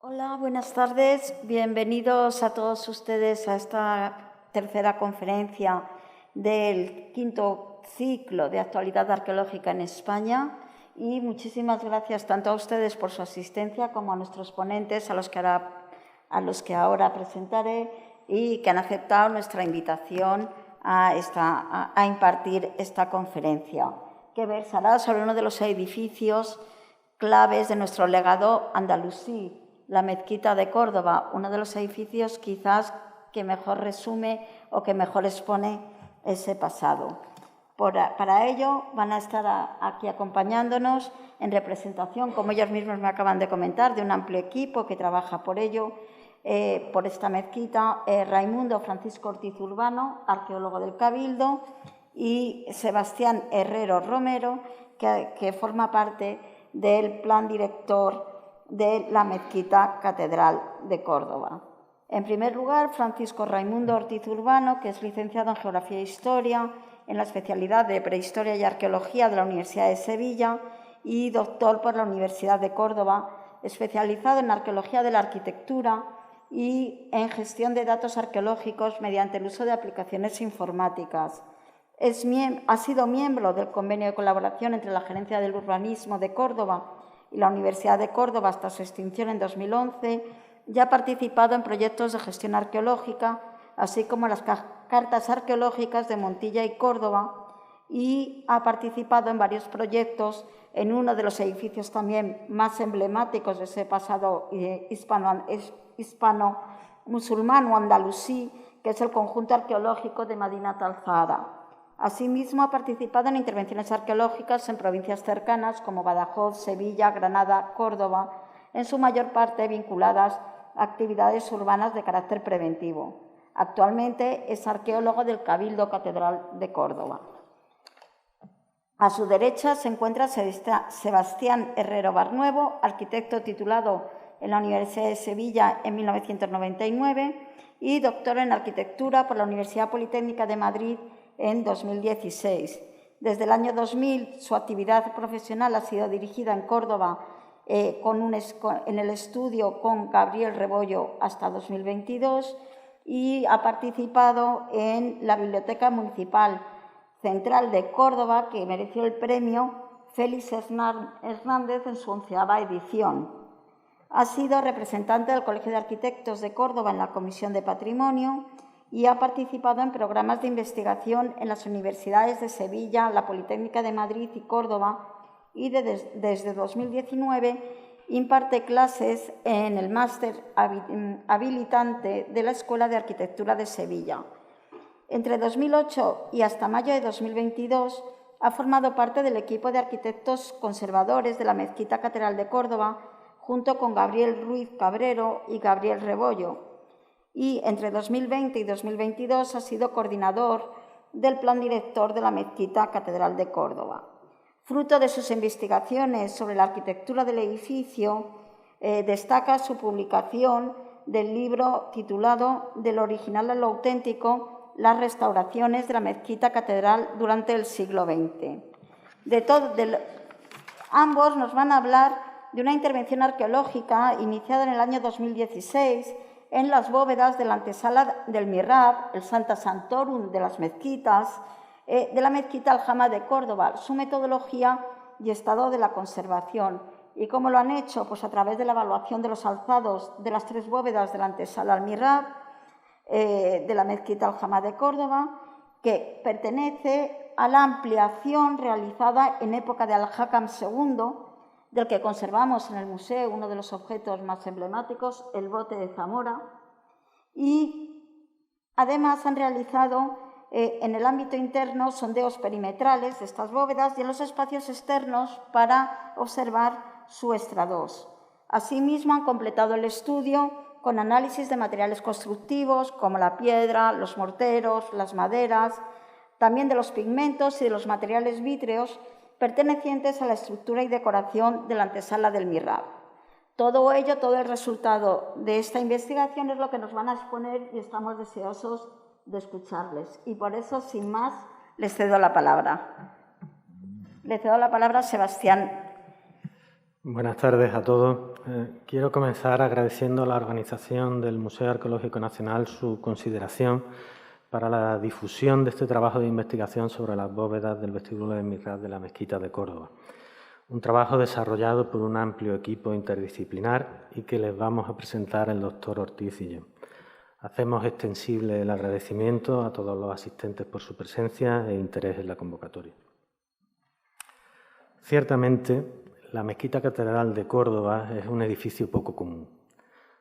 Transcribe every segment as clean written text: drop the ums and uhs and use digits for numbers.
Hola, buenas tardes. Bienvenidos a todos ustedes a esta tercera conferencia del quinto ciclo de actualidad arqueológica en España. Y muchísimas gracias tanto a ustedes por su asistencia como a nuestros ponentes, a los que ahora presentaré y que han aceptado nuestra invitación a impartir esta conferencia, que versará sobre uno de los edificios claves de nuestro legado andalusí, la Mezquita de Córdoba, uno de los edificios quizás que mejor resume o que mejor expone ese pasado. Para ello van a estar aquí acompañándonos en representación, como ellos mismos me acaban de comentar, de un amplio equipo que trabaja por ello, por esta mezquita, Raimundo Francisco Ortiz Urbano, arqueólogo del Cabildo, y Sebastián Herrero Romero, que forma parte del plan director de la Mezquita Catedral de Córdoba. En primer lugar, Francisco Raimundo Ortiz Urbano, que es licenciado en Geografía e Historia en la especialidad de Prehistoria y Arqueología de la Universidad de Sevilla y doctor por la Universidad de Córdoba, especializado en Arqueología de la Arquitectura y en Gestión de Datos Arqueológicos mediante el uso de aplicaciones informáticas. Ha sido miembro del convenio de colaboración entre la Gerencia del Urbanismo de Córdoba y la Universidad de Córdoba hasta su extinción en 2011, y ha participado en proyectos de gestión arqueológica, así como en las cartas arqueológicas de Montilla y Córdoba, y ha participado en varios proyectos en uno de los edificios también más emblemáticos de ese pasado hispano-musulmán o andalusí, que es el conjunto arqueológico de Madinat al-Zahara. Asimismo, ha participado en intervenciones arqueológicas en provincias cercanas como Badajoz, Sevilla, Granada, Córdoba, en su mayor parte vinculadas a actividades urbanas de carácter preventivo. Actualmente es arqueólogo del Cabildo Catedral de Córdoba. A su derecha se encuentra Sebastián Herrero Barnuevo, arquitecto titulado en la Universidad de Sevilla en 1999 y doctor en Arquitectura por la Universidad Politécnica de Madrid en 2016. Desde el año 2000 su actividad profesional ha sido dirigida en Córdoba en el estudio con Gabriel Rebollo hasta 2022 y ha participado en la Biblioteca Municipal Central de Córdoba, que mereció el premio Félix Hernández en su 11ª edición. Ha sido representante del Colegio de Arquitectos de Córdoba en la Comisión de Patrimonio y ha participado en programas de investigación en las universidades de Sevilla, la Politécnica de Madrid y Córdoba, y desde 2019 imparte clases en el máster habilitante de la Escuela de Arquitectura de Sevilla. Entre 2008 y hasta mayo de 2022 ha formado parte del equipo de arquitectos conservadores de la Mezquita Catedral de Córdoba, junto con Gabriel Ruiz Cabrero y Gabriel Rebollo. Y entre 2020 y 2022 ha sido coordinador del plan director de la Mezquita Catedral de Córdoba. Fruto de sus investigaciones sobre la arquitectura del edificio, destaca su publicación del libro titulado Del original a lo auténtico, las restauraciones de la Mezquita Catedral durante el siglo XX. Ambos nos van a hablar de una intervención arqueológica iniciada en el año 2016 en las bóvedas de la antesala del Mihrab, el Santa Santorum de las mezquitas, de la Mezquita Aljama de Córdoba, su metodología y estado de la conservación. ¿Y cómo lo han hecho? Pues a través de la evaluación de los alzados de las 3 bóvedas de la antesala al Mihrab, de la Mezquita Aljama de Córdoba, que pertenece a la ampliación realizada en época de Al-Hakam II, del que conservamos en el museo uno de los objetos más emblemáticos, el bote de Zamora, y además han realizado en el ámbito interno sondeos perimetrales de estas bóvedas y en los espacios externos para observar su estrados. Asimismo, han completado el estudio con análisis de materiales constructivos como la piedra, los morteros, las maderas, también de los pigmentos y de los materiales vítreos pertenecientes a la estructura y decoración de la antesala del Mihrab. Todo ello, todo el resultado de esta investigación es lo que nos van a exponer y estamos deseosos de escucharles. Y por eso, sin más, les cedo la palabra. Le cedo la palabra a Sebastián Buenas tardes a todos. Quiero comenzar agradeciendo a la organización del Museo Arqueológico Nacional su consideración para la difusión de este trabajo de investigación sobre las bóvedas del vestíbulo del Mihrab de la Mezquita de Córdoba. Un trabajo desarrollado por un amplio equipo interdisciplinar y que les vamos a presentar el doctor Ortiz y yo. Hacemos extensible el agradecimiento a todos los asistentes por su presencia e interés en la convocatoria. Ciertamente, la Mezquita Catedral de Córdoba es un edificio poco común.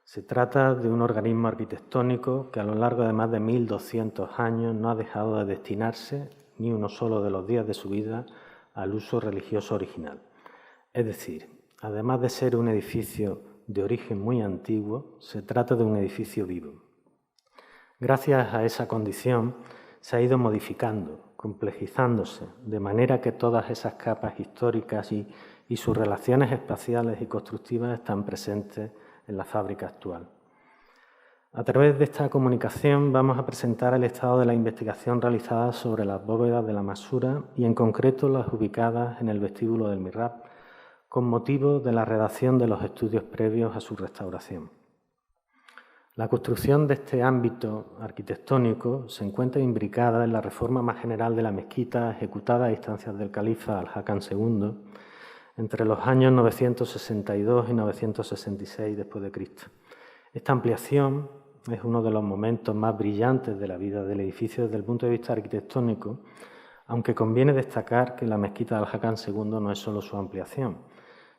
Se trata de un organismo arquitectónico que a lo largo de más de 1200 años no ha dejado de destinarse ni uno solo de los días de su vida al uso religioso original. Es decir, además de ser un edificio de origen muy antiguo, se trata de un edificio vivo. Gracias a esa condición se ha ido modificando, complejizándose, de manera que todas esas capas históricas y sus relaciones espaciales y constructivas están presentes en la fábrica actual. A través de esta comunicación vamos a presentar el estado de la investigación realizada sobre las bóvedas de la Masura y en concreto las ubicadas en el vestíbulo del Mihrab, con motivo de la redacción de los estudios previos a su restauración. La construcción de este ámbito arquitectónico se encuentra imbricada en la reforma más general de la mezquita ejecutada a instancias del califa Al-Hakam II entre los años 962 y 966 después de Cristo. Esta ampliación es uno de los momentos más brillantes de la vida del edificio desde el punto de vista arquitectónico, aunque conviene destacar que la mezquita de Al-Hakam II no es solo su ampliación,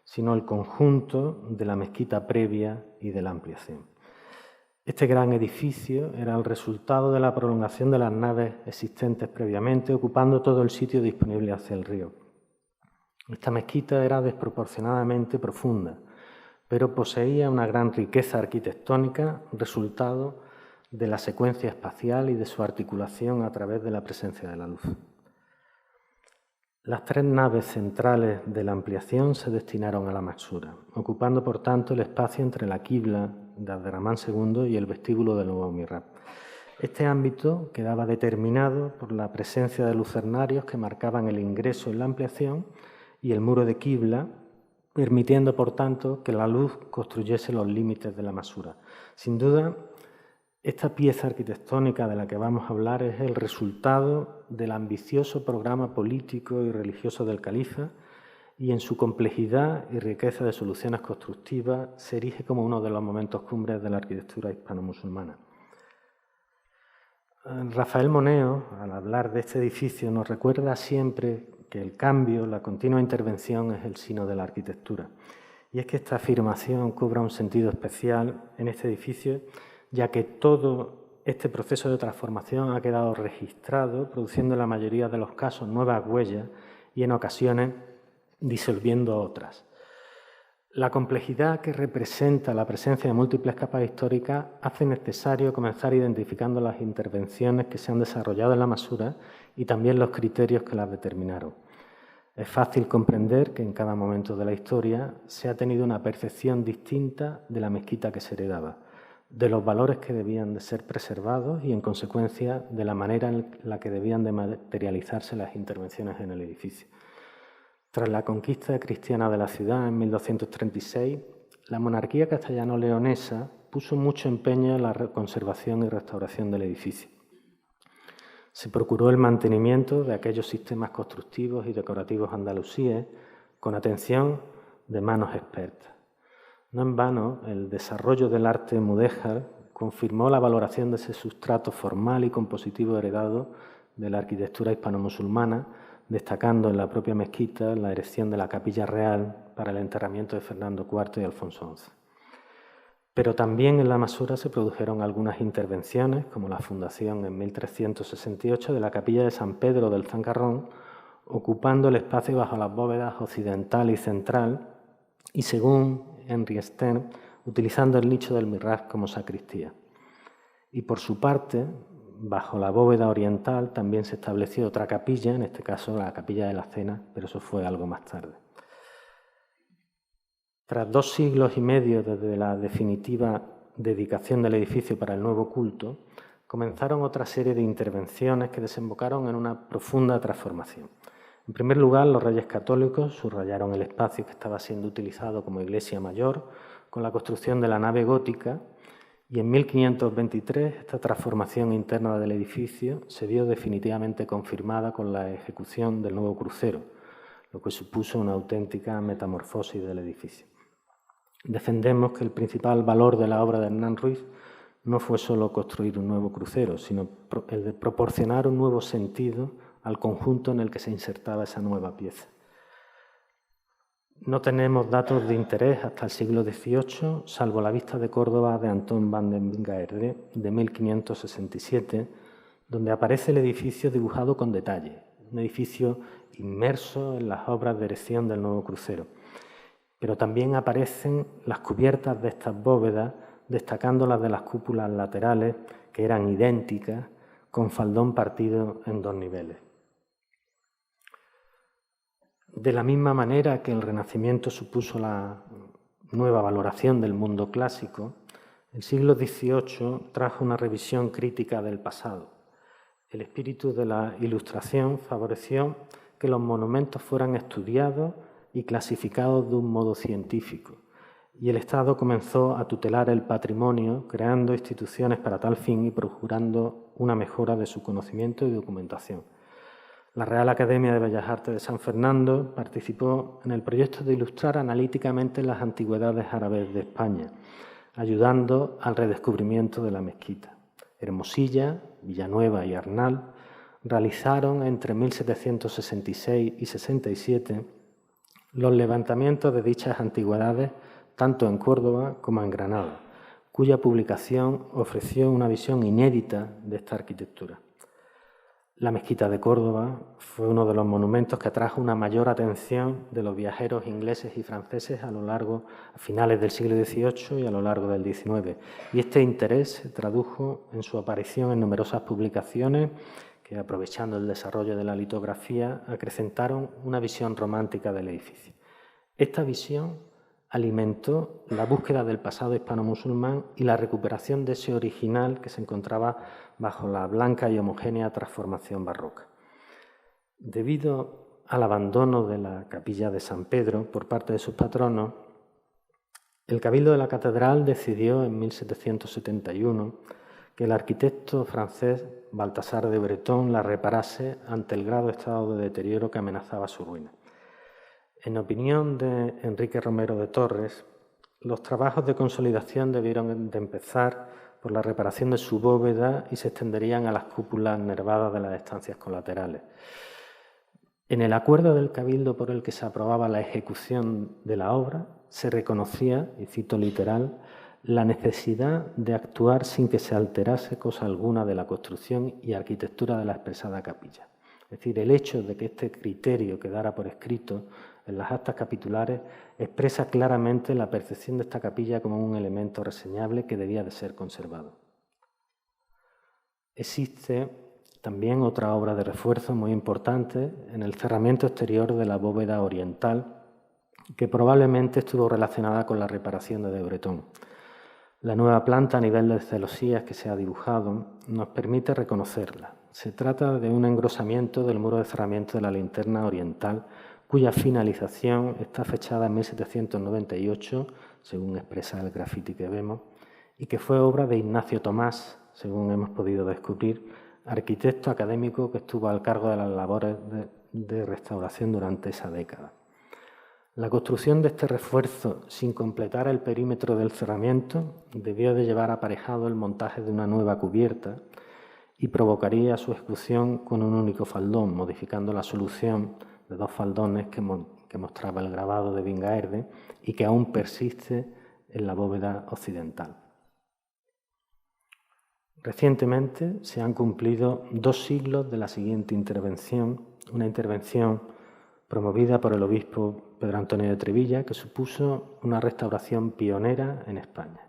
sino el conjunto de la mezquita previa y de la ampliación. Este gran edificio era el resultado de la prolongación de las naves existentes previamente, ocupando todo el sitio disponible hacia el río. Esta mezquita era desproporcionadamente profunda, pero poseía una gran riqueza arquitectónica, resultado de la secuencia espacial y de su articulación a través de la presencia de la luz. Las tres naves centrales de la ampliación se destinaron a la Masura, ocupando por tanto el espacio entre la quibla de Abderramán II y el vestíbulo del nuevo Mihrab. Este ámbito quedaba determinado por la presencia de lucernarios que marcaban el ingreso en la ampliación y el muro de quibla, permitiendo por tanto que la luz construyese los límites de la Masura. Sin duda, esta pieza arquitectónica de la que vamos a hablar es el resultado del ambicioso programa político y religioso del califa y en su complejidad y riqueza de soluciones constructivas se erige como uno de los momentos cumbres de la arquitectura hispano-musulmana. Rafael Moneo, al hablar de este edificio, nos recuerda siempre que el cambio, la continua intervención es el signo de la arquitectura. Y es que esta afirmación cobra un sentido especial en este edificio, ya que todo este proceso de transformación ha quedado registrado, produciendo en la mayoría de los casos nuevas huellas y en ocasiones disolviendo otras. La complejidad que representa la presencia de múltiples capas históricas hace necesario comenzar identificando las intervenciones que se han desarrollado en la Masura y también los criterios que las determinaron. Es fácil comprender que en cada momento de la historia se ha tenido una percepción distinta de la mezquita que se heredaba, de los valores que debían de ser preservados y, en consecuencia, de la manera en la que debían de materializarse las intervenciones en el edificio. Tras la conquista cristiana de la ciudad en 1236, la monarquía castellano-leonesa puso mucho empeño en la conservación y restauración del edificio. Se procuró el mantenimiento de aquellos sistemas constructivos y decorativos andalusíes con atención de manos expertas. No en vano, el desarrollo del arte mudéjar confirmó la valoración de ese sustrato formal y compositivo heredado de la arquitectura hispano-musulmana, destacando en la propia mezquita la erección de la capilla real para el enterramiento de Fernando IV y Alfonso XI. Pero también en la Masura se produjeron algunas intervenciones, como la fundación en 1368 de la capilla de San Pedro del Zancarrón, ocupando el espacio bajo las bóvedas occidental y central, y según Henry Stern, utilizando el nicho del Mihrab como sacristía. Y por su parte, bajo la bóveda oriental también se estableció otra capilla, en este caso la capilla de la Cena, pero eso fue algo más tarde. Tras 2 siglos y medio desde la definitiva dedicación del edificio para el nuevo culto, comenzaron otra serie de intervenciones que desembocaron en una profunda transformación. En primer lugar, los reyes católicos subrayaron el espacio que estaba siendo utilizado como iglesia mayor con la construcción de la nave gótica, y en 1523 esta transformación interna del edificio se vio definitivamente confirmada con la ejecución del nuevo crucero, lo que supuso una auténtica metamorfosis del edificio. Defendemos que el principal valor de la obra de Hernán Ruiz no fue solo construir un nuevo crucero, sino el de proporcionar un nuevo sentido al conjunto en el que se insertaba esa nueva pieza. No tenemos datos de interés hasta el siglo XVIII, salvo la vista de Córdoba de Antón van den Wingaerde de 1567, donde aparece el edificio dibujado con detalle, un edificio inmerso en las obras de erección del nuevo crucero. Pero también aparecen las cubiertas de estas bóvedas, destacando las de las cúpulas laterales, que eran idénticas, con faldón partido en dos niveles. De la misma manera que el Renacimiento supuso la nueva valoración del mundo clásico, el siglo XVIII trajo una revisión crítica del pasado. El espíritu de la Ilustración favoreció que los monumentos fueran estudiados y clasificados de un modo científico, y el Estado comenzó a tutelar el patrimonio, creando instituciones para tal fin y procurando una mejora de su conocimiento y documentación. La Real Academia de Bellas Artes de San Fernando participó en el proyecto de ilustrar analíticamente las antigüedades árabes de España, ayudando al redescubrimiento de la mezquita. Hermosilla, Villanueva y Arnal realizaron entre 1766 y 67 los levantamientos de dichas antigüedades tanto en Córdoba como en Granada, cuya publicación ofreció una visión inédita de esta arquitectura. La mezquita de Córdoba fue uno de los monumentos que atrajo una mayor atención de los viajeros ingleses y franceses a finales del siglo XVIII y a lo largo del XIX. Y este interés se tradujo en su aparición en numerosas publicaciones que, aprovechando el desarrollo de la litografía, acrecentaron una visión romántica del edificio. Esta visión alimentó la búsqueda del pasado hispano-musulmán y la recuperación de ese original que se encontraba bajo la blanca y homogénea transformación barroca. Debido al abandono de la capilla de San Pedro por parte de sus patronos, el Cabildo de la Catedral decidió en 1771 que el arquitecto francés Baltasar de Bretón la reparase ante el grave estado de deterioro que amenazaba su ruina. En opinión de Enrique Romero de Torres, los trabajos de consolidación debieron de empezar por la reparación de su bóveda y se extenderían a las cúpulas nervadas de las estancias colaterales. En el acuerdo del Cabildo por el que se aprobaba la ejecución de la obra, se reconocía, y cito literal, la necesidad de actuar sin que se alterase cosa alguna de la construcción y arquitectura de la expresada capilla. Es decir, el hecho de que este criterio quedara por escrito en las actas capitulares expresa claramente la percepción de esta capilla como un elemento reseñable que debía de ser conservado. Existe también otra obra de refuerzo muy importante en el cerramiento exterior de la bóveda oriental, que probablemente estuvo relacionada con la reparación de Bretón. La nueva planta a nivel de celosías que se ha dibujado nos permite reconocerla. Se trata de un engrosamiento del muro de cerramiento de la linterna oriental, cuya finalización está fechada en 1798, según expresa el grafiti que vemos, y que fue obra de Ignacio Tomás, según hemos podido descubrir, arquitecto académico que estuvo al cargo de las labores de restauración durante esa década. La construcción de este refuerzo sin completar el perímetro del cerramiento debió de llevar aparejado el montaje de una nueva cubierta y provocaría su ejecución con un único faldón, modificando la solución de dos faldones que mostraba el grabado de Wingaerde y que aún persiste en la bóveda occidental. Recientemente se han cumplido 2 siglos de la siguiente intervención, una intervención promovida por el obispo Pedro Antonio de Trevilla, que supuso una restauración pionera en España.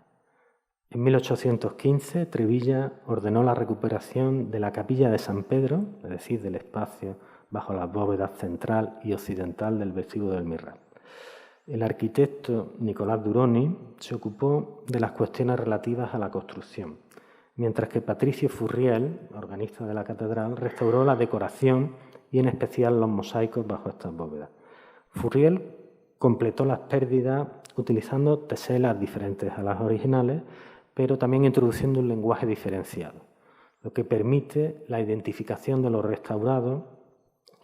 En 1815, Trevilla ordenó la recuperación de la capilla de San Pedro, es decir, del espacio bajo las bóvedas central y occidental del vestíbulo del Mirral. El arquitecto Nicolás Duroni se ocupó de las cuestiones relativas a la construcción, mientras que Patricio Furriel, organista de la catedral, restauró la decoración y en especial los mosaicos bajo estas bóvedas. Furriel completó las pérdidas utilizando teselas diferentes a las originales, pero también introduciendo un lenguaje diferenciado, lo que permite la identificación de los restaurados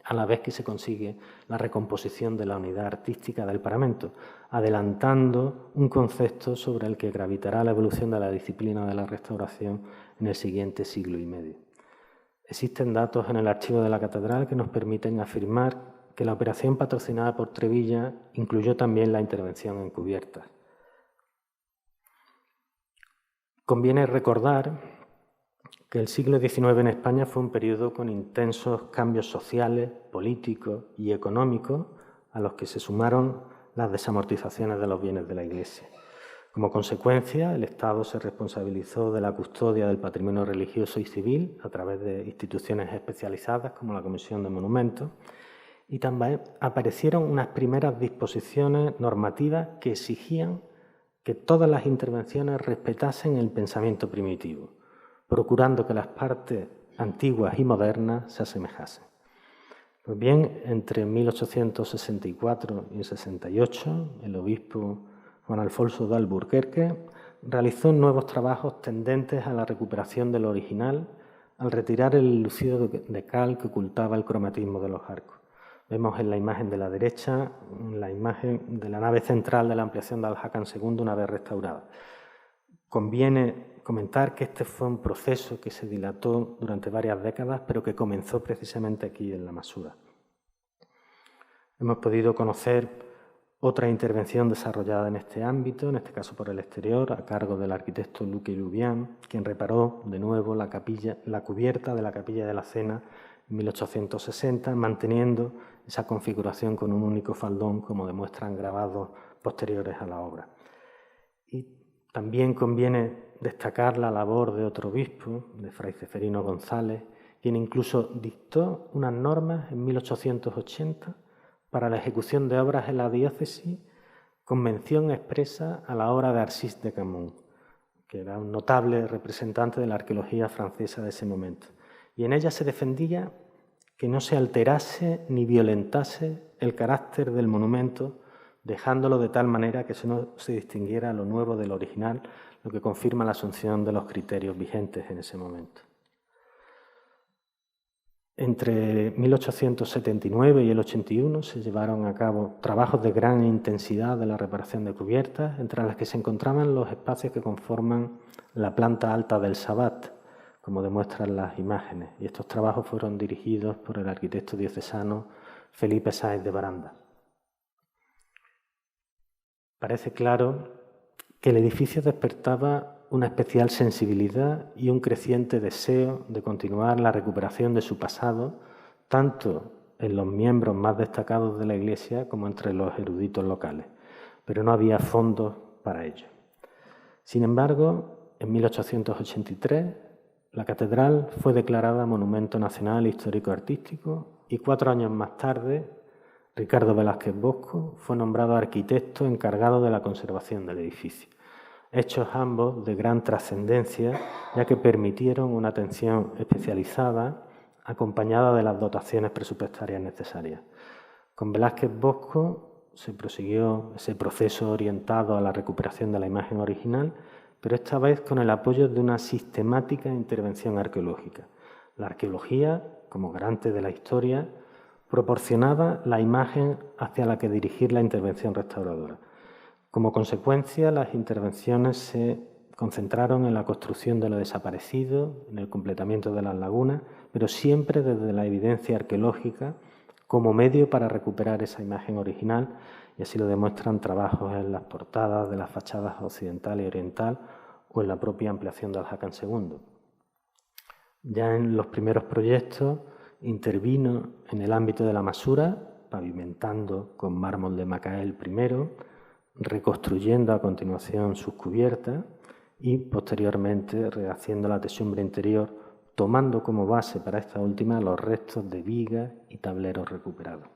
a la vez que se consigue la recomposición de la unidad artística del paramento, adelantando un concepto sobre el que gravitará la evolución de la disciplina de la restauración en el siguiente siglo y medio. Existen datos en el archivo de la catedral que nos permiten afirmar que la operación patrocinada por Trevilla incluyó también la intervención en cubiertas. Conviene recordar que el siglo XIX en España fue un periodo con intensos cambios sociales, políticos y económicos a los que se sumaron las desamortizaciones de los bienes de la Iglesia. Como consecuencia, el Estado se responsabilizó de la custodia del patrimonio religioso y civil a través de instituciones especializadas como la Comisión de Monumentos, y también aparecieron unas primeras disposiciones normativas que exigían que todas las intervenciones respetasen el pensamiento primitivo, procurando que las partes antiguas y modernas se asemejasen. Pues bien, entre 1864 y 68, el obispo Juan Alfonso de Alburquerque realizó nuevos trabajos tendentes a la recuperación del original al retirar el lucido de cal que ocultaba el cromatismo de los arcos. Vemos en la imagen de la derecha la imagen de la nave central de la ampliación de Al-Hakan II una vez restaurada. Conviene comentar que este fue un proceso que se dilató durante varias décadas, pero que comenzó precisamente aquí en la Masura. Hemos podido conocer otra intervención desarrollada en este ámbito, en este caso por el exterior, a cargo del arquitecto Luque Louvian, quien reparó de nuevo la cubierta de la Capilla de la Cena en 1860, manteniendo esa configuración con un único faldón, como demuestran grabados posteriores a la obra. Y también conviene destacar la labor de otro obispo, de Fray Ceferino González, quien incluso dictó unas normas en 1880 para la ejecución de obras en la diócesis con mención expresa a la obra de Arcis de Camus, que era un notable representante de la arqueología francesa de ese momento. Y en ella se defendía que no se alterase ni violentase el carácter del monumento, dejándolo de tal manera que no se distinguiera lo nuevo del original, lo que confirma la asunción de los criterios vigentes en ese momento. Entre 1879 y el 81 se llevaron a cabo trabajos de gran intensidad de la reparación de cubiertas, entre las que se encontraban los espacios que conforman la planta alta del Sabbat, como demuestran las imágenes, y estos trabajos fueron dirigidos por el arquitecto diocesano Felipe Sáez de Baranda. Parece claro que el edificio despertaba una especial sensibilidad y un creciente deseo de continuar la recuperación de su pasado, tanto en los miembros más destacados de la Iglesia como entre los eruditos locales, pero no había fondos para ello. Sin embargo, en 1883, la catedral fue declarada Monumento Nacional Histórico-Artístico y 4 años más tarde, Ricardo Velázquez Bosco fue nombrado arquitecto encargado de la conservación del edificio. Hechos ambos de gran trascendencia, ya que permitieron una atención especializada acompañada de las dotaciones presupuestarias necesarias. Con Velázquez Bosco se prosiguió ese proceso orientado a la recuperación de la imagen original, pero esta vez con el apoyo de una sistemática intervención arqueológica. La arqueología, como garante de la historia, proporcionaba la imagen hacia la que dirigir la intervención restauradora. Como consecuencia, las intervenciones se concentraron en la construcción de lo desaparecido, en el completamiento de las lagunas, pero siempre desde la evidencia arqueológica como medio para recuperar esa imagen original, y así lo demuestran trabajos en las portadas de las fachadas occidental y oriental o en la propia ampliación de Al-Hakan II. Ya en los primeros proyectos intervino en el ámbito de la masura, pavimentando con mármol de Macael primero, reconstruyendo a continuación sus cubiertas y posteriormente rehaciendo la techumbre interior, tomando como base para esta última los restos de vigas y tableros recuperados.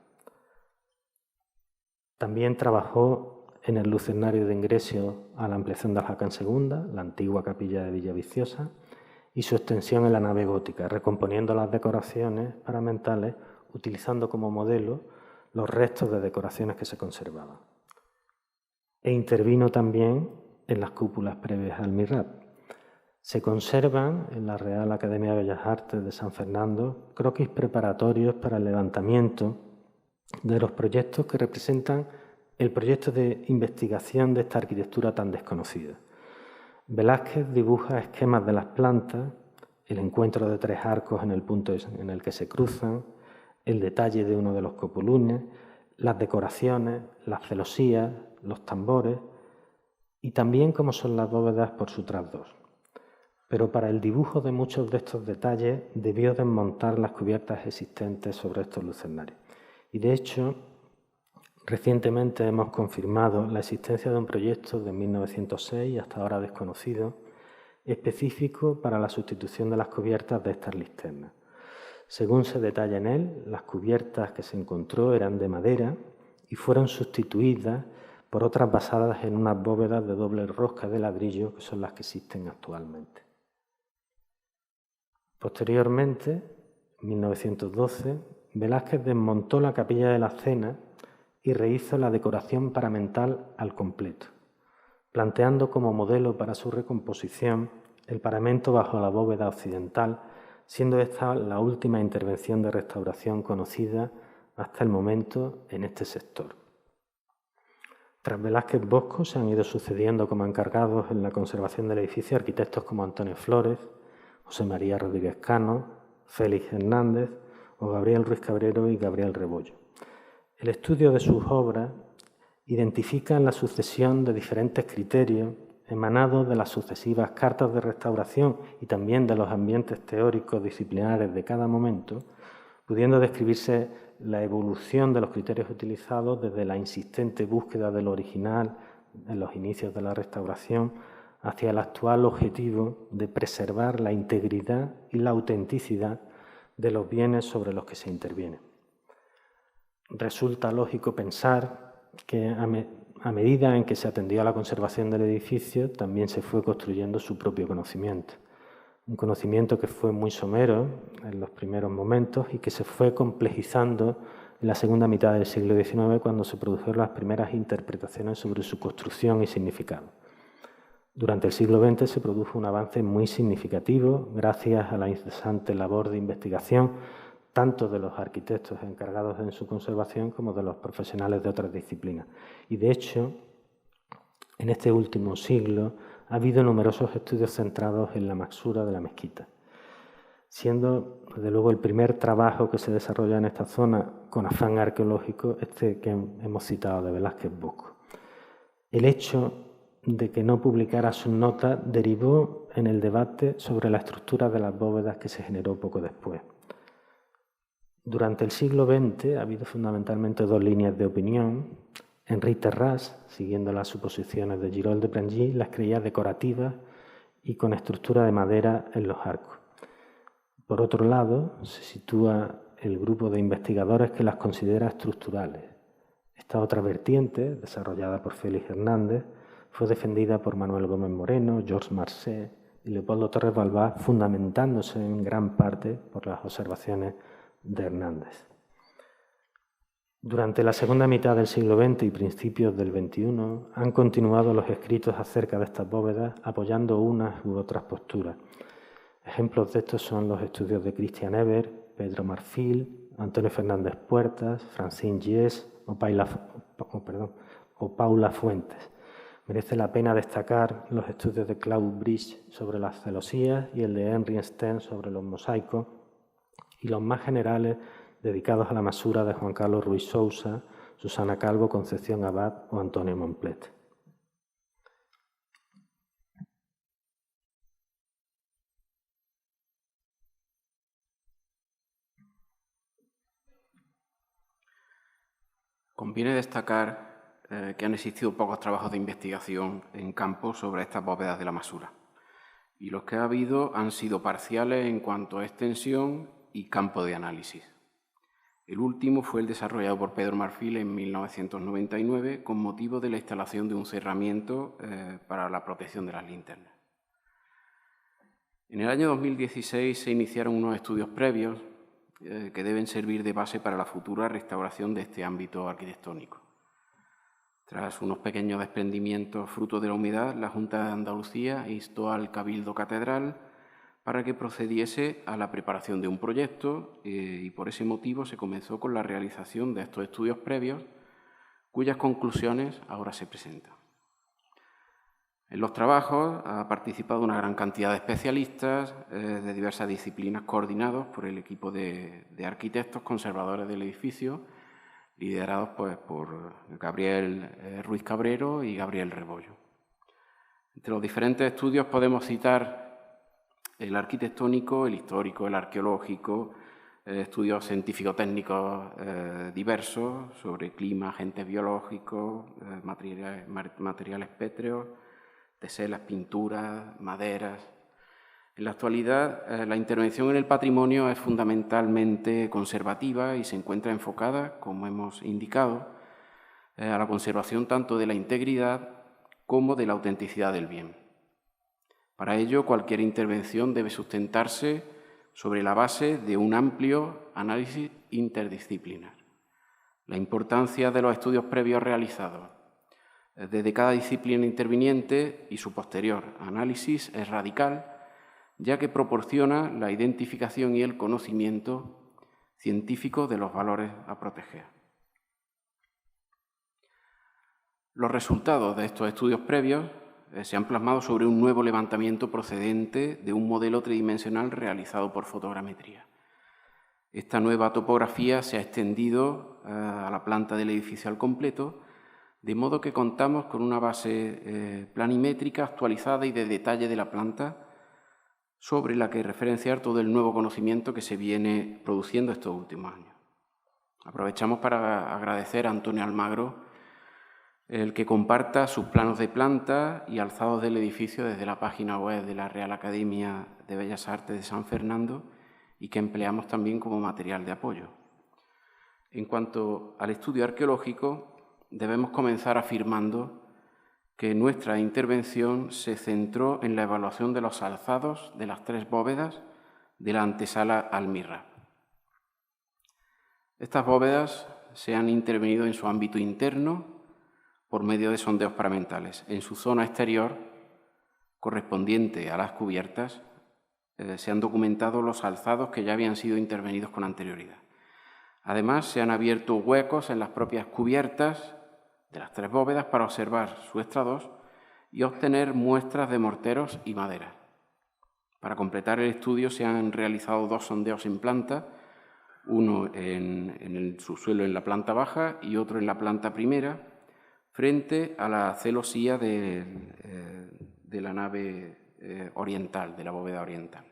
También trabajó en el lucernario de ingreso a la ampliación de Al-Hakan II, la antigua capilla de Villaviciosa, y su extensión en la nave gótica, recomponiendo las decoraciones paramentales utilizando como modelo los restos de decoraciones que se conservaban. E intervino también en las cúpulas previas al mihrab. Se conservan en la Real Academia de Bellas Artes de San Fernando croquis preparatorios para el levantamiento de los proyectos que representan el proyecto de investigación de esta arquitectura tan desconocida. Velázquez dibuja esquemas de las plantas, el encuentro de 3 arcos en el punto en el que se cruzan, el detalle de uno de los cupulunes, las decoraciones, las celosías, los tambores y también cómo son las bóvedas por su trasdós. Pero para el dibujo de muchos de estos detalles debió desmontar las cubiertas existentes sobre estos lucernarios. Y de hecho, recientemente hemos confirmado la existencia de un proyecto de 1906, hasta ahora desconocido, específico para la sustitución de las cubiertas de estas linternas. Según se detalla en él, las cubiertas que se encontró eran de madera y fueron sustituidas por otras basadas en unas bóvedas de doble rosca de ladrillo, que son las que existen actualmente. Posteriormente, en 1912, Velázquez desmontó la Capilla de la Cena y rehizo la decoración paramental al completo, planteando como modelo para su recomposición el paramento bajo la bóveda occidental, siendo esta la última intervención de restauración conocida hasta el momento en este sector. Tras Velázquez Bosco se han ido sucediendo como encargados en la conservación del edificio arquitectos como Antonio Flores, José María Rodríguez Cano, Félix Hernández o Gabriel Ruiz Cabrero y Gabriel Rebollo. El estudio de sus obras identifica la sucesión de diferentes criterios emanados de las sucesivas cartas de restauración y también de los ambientes teóricos disciplinares de cada momento, pudiendo describirse la evolución de los criterios utilizados desde la insistente búsqueda de lo original en los inicios de la restauración hacia el actual objetivo de preservar la integridad y la autenticidad de los bienes sobre los que se interviene. Resulta lógico pensar que a medida en que se atendió a la conservación del edificio, también se fue construyendo su propio conocimiento. Un conocimiento que fue muy somero en los primeros momentos y que se fue complejizando en la segunda mitad del siglo XIX, cuando se produjeron las primeras interpretaciones sobre su construcción y significado. Durante el siglo XX se produjo un avance muy significativo gracias a la incesante labor de investigación tanto de los arquitectos encargados en su conservación como de los profesionales de otras disciplinas. Y de hecho, en este último siglo ha habido numerosos estudios centrados en la maxura de la mezquita, siendo desde luego el primer trabajo que se desarrolla en esta zona con afán arqueológico este que hemos citado de Velázquez Bosco. El hecho de que no publicara sus notas derivó en el debate sobre la estructura de las bóvedas que se generó poco después. Durante el siglo XX ha habido fundamentalmente 2 líneas de opinión. Henri Terras, siguiendo las suposiciones de Girolles de Prangy, las creía decorativas y con estructura de madera en los arcos. Por otro lado, se sitúa el grupo de investigadores que las considera estructurales. Esta otra vertiente, desarrollada por Félix Hernández, fue defendida por Manuel Gómez Moreno, Georges Marchais y Leopoldo Torres Balbás, fundamentándose en gran parte por las observaciones de Hernández. Durante la segunda mitad del siglo XX y principios del XXI han continuado los escritos acerca de estas bóvedas apoyando unas u otras posturas. Ejemplos de estos son los estudios de Christian Eber, Pedro Marfil, Antonio Fernández Puertas, Francine Gies o Paula Fuentes. Merece la pena destacar los estudios de Claude Briche sobre las celosías y el de Henri Stern sobre los mosaicos, y los más generales dedicados a la masura de Juan Carlos Ruiz Sousa, Susana Calvo, Concepción Abad o Antonio Montplet. Conviene destacar que han existido pocos trabajos de investigación en campo sobre estas bóvedas de la masura, y los que ha habido han sido parciales en cuanto a extensión y campo de análisis. El último fue el desarrollado por Pedro Marfil en 1999 con motivo de la instalación de un cerramiento para la protección de las linternas. En el año 2016 se iniciaron unos estudios previos que deben servir de base para la futura restauración de este ámbito arquitectónico. Tras unos pequeños desprendimientos fruto de la humedad, la Junta de Andalucía instó al Cabildo Catedral para que procediese a la preparación de un proyecto y por ese motivo se comenzó con la realización de estos estudios previos, cuyas conclusiones ahora se presentan. En los trabajos ha participado una gran cantidad de especialistas de diversas disciplinas coordinados por el equipo de arquitectos conservadores del edificio, liderados pues, por Gabriel Ruiz Cabrero y Gabriel Rebollo. Entre los diferentes estudios podemos citar el arquitectónico, el histórico, el arqueológico, estudios científico-técnicos diversos sobre clima, agentes biológicos, materiales pétreos, teselas, pinturas, maderas. En la actualidad, la intervención en el patrimonio es fundamentalmente conservativa y se encuentra enfocada, como hemos indicado, a la conservación tanto de la integridad como de la autenticidad del bien. Para ello, cualquier intervención debe sustentarse sobre la base de un amplio análisis interdisciplinar. La importancia de los estudios previos realizados desde cada disciplina interviniente y su posterior análisis es radical, ya que proporciona la identificación y el conocimiento científico de los valores a proteger. Los resultados de estos estudios previos se han plasmado sobre un nuevo levantamiento procedente de un modelo tridimensional realizado por fotogrametría. Esta nueva topografía se ha extendido a la planta del edificio al completo, de modo que contamos con una base planimétrica actualizada y de detalle de la planta, sobre la que referenciar todo el nuevo conocimiento que se viene produciendo estos últimos años. Aprovechamos para agradecer a Antonio Almagro el que comparta sus planos de planta y alzados del edificio desde la página web de la Real Academia de Bellas Artes de San Fernando y que empleamos también como material de apoyo. En cuanto al estudio arqueológico, debemos comenzar afirmando que nuestra intervención se centró en la evaluación de los alzados de las 3 bóvedas de la antesala al mihrab. Estas bóvedas se han intervenido en su ámbito interno por medio de sondeos paramentales. En su zona exterior, correspondiente a las cubiertas, se han documentado los alzados que ya habían sido intervenidos con anterioridad. Además, se han abierto huecos en las propias cubiertas de las 3 bóvedas para observar su estrados y obtener muestras de morteros y madera. Para completar el estudio se han realizado 2 sondeos en planta, uno en el subsuelo en la planta baja y otro en la planta primera, frente a la celosía de la nave oriental, de la bóveda oriental,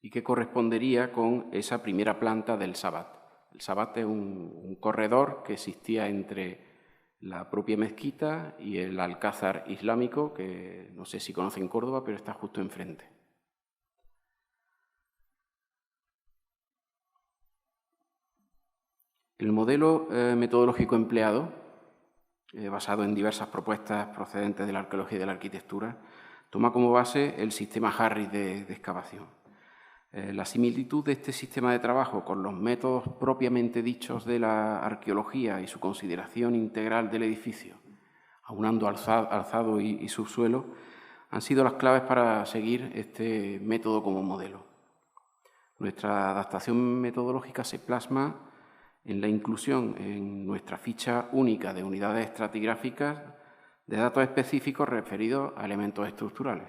y que correspondería con esa primera planta del Sabat. El Sabat es un corredor que existía entre la propia mezquita y el Alcázar islámico, que no sé si conocen Córdoba, pero está justo enfrente. El modelo metodológico empleado, basado en diversas propuestas procedentes de la arqueología y de la arquitectura, toma como base el sistema Harris de excavación. La similitud de este sistema de trabajo con los métodos propiamente dichos de la arqueología y su consideración integral del edificio, aunando alzado y subsuelo, han sido las claves para seguir este método como modelo. Nuestra adaptación metodológica se plasma en la inclusión en nuestra ficha única de unidades estratigráficas de datos específicos referidos a elementos estructurales.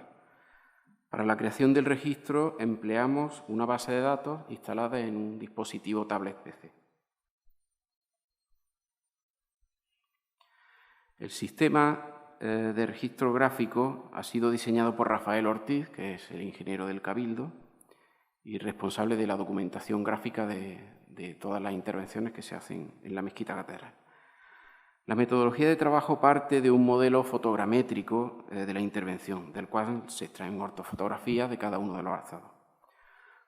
Para la creación del registro empleamos una base de datos instalada en un dispositivo tablet PC. El sistema de registro gráfico ha sido diseñado por Rafael Ortiz, que es el ingeniero del Cabildo y responsable de la documentación gráfica de todas las intervenciones que se hacen en la mezquita catedral. La metodología de trabajo parte de un modelo fotogramétrico de la intervención, del cual se extraen ortofotografías de cada uno de los alzados.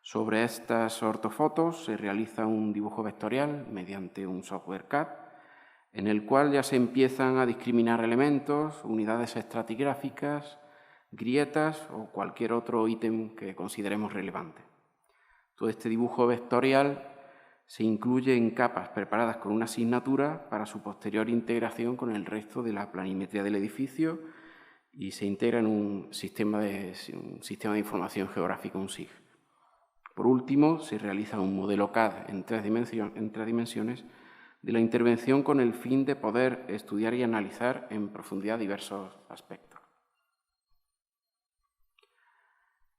Sobre estas ortofotos se realiza un dibujo vectorial mediante un software CAD, en el cual ya se empiezan a discriminar elementos, unidades estratigráficas, grietas o cualquier otro ítem que consideremos relevante. Todo este dibujo vectorial se incluye en capas preparadas con una asignatura para su posterior integración con el resto de la planimetría del edificio y se integra en un sistema de información geográfica, un SIG. Por último, se realiza un modelo CAD en tres dimensiones de la intervención con el fin de poder estudiar y analizar en profundidad diversos aspectos.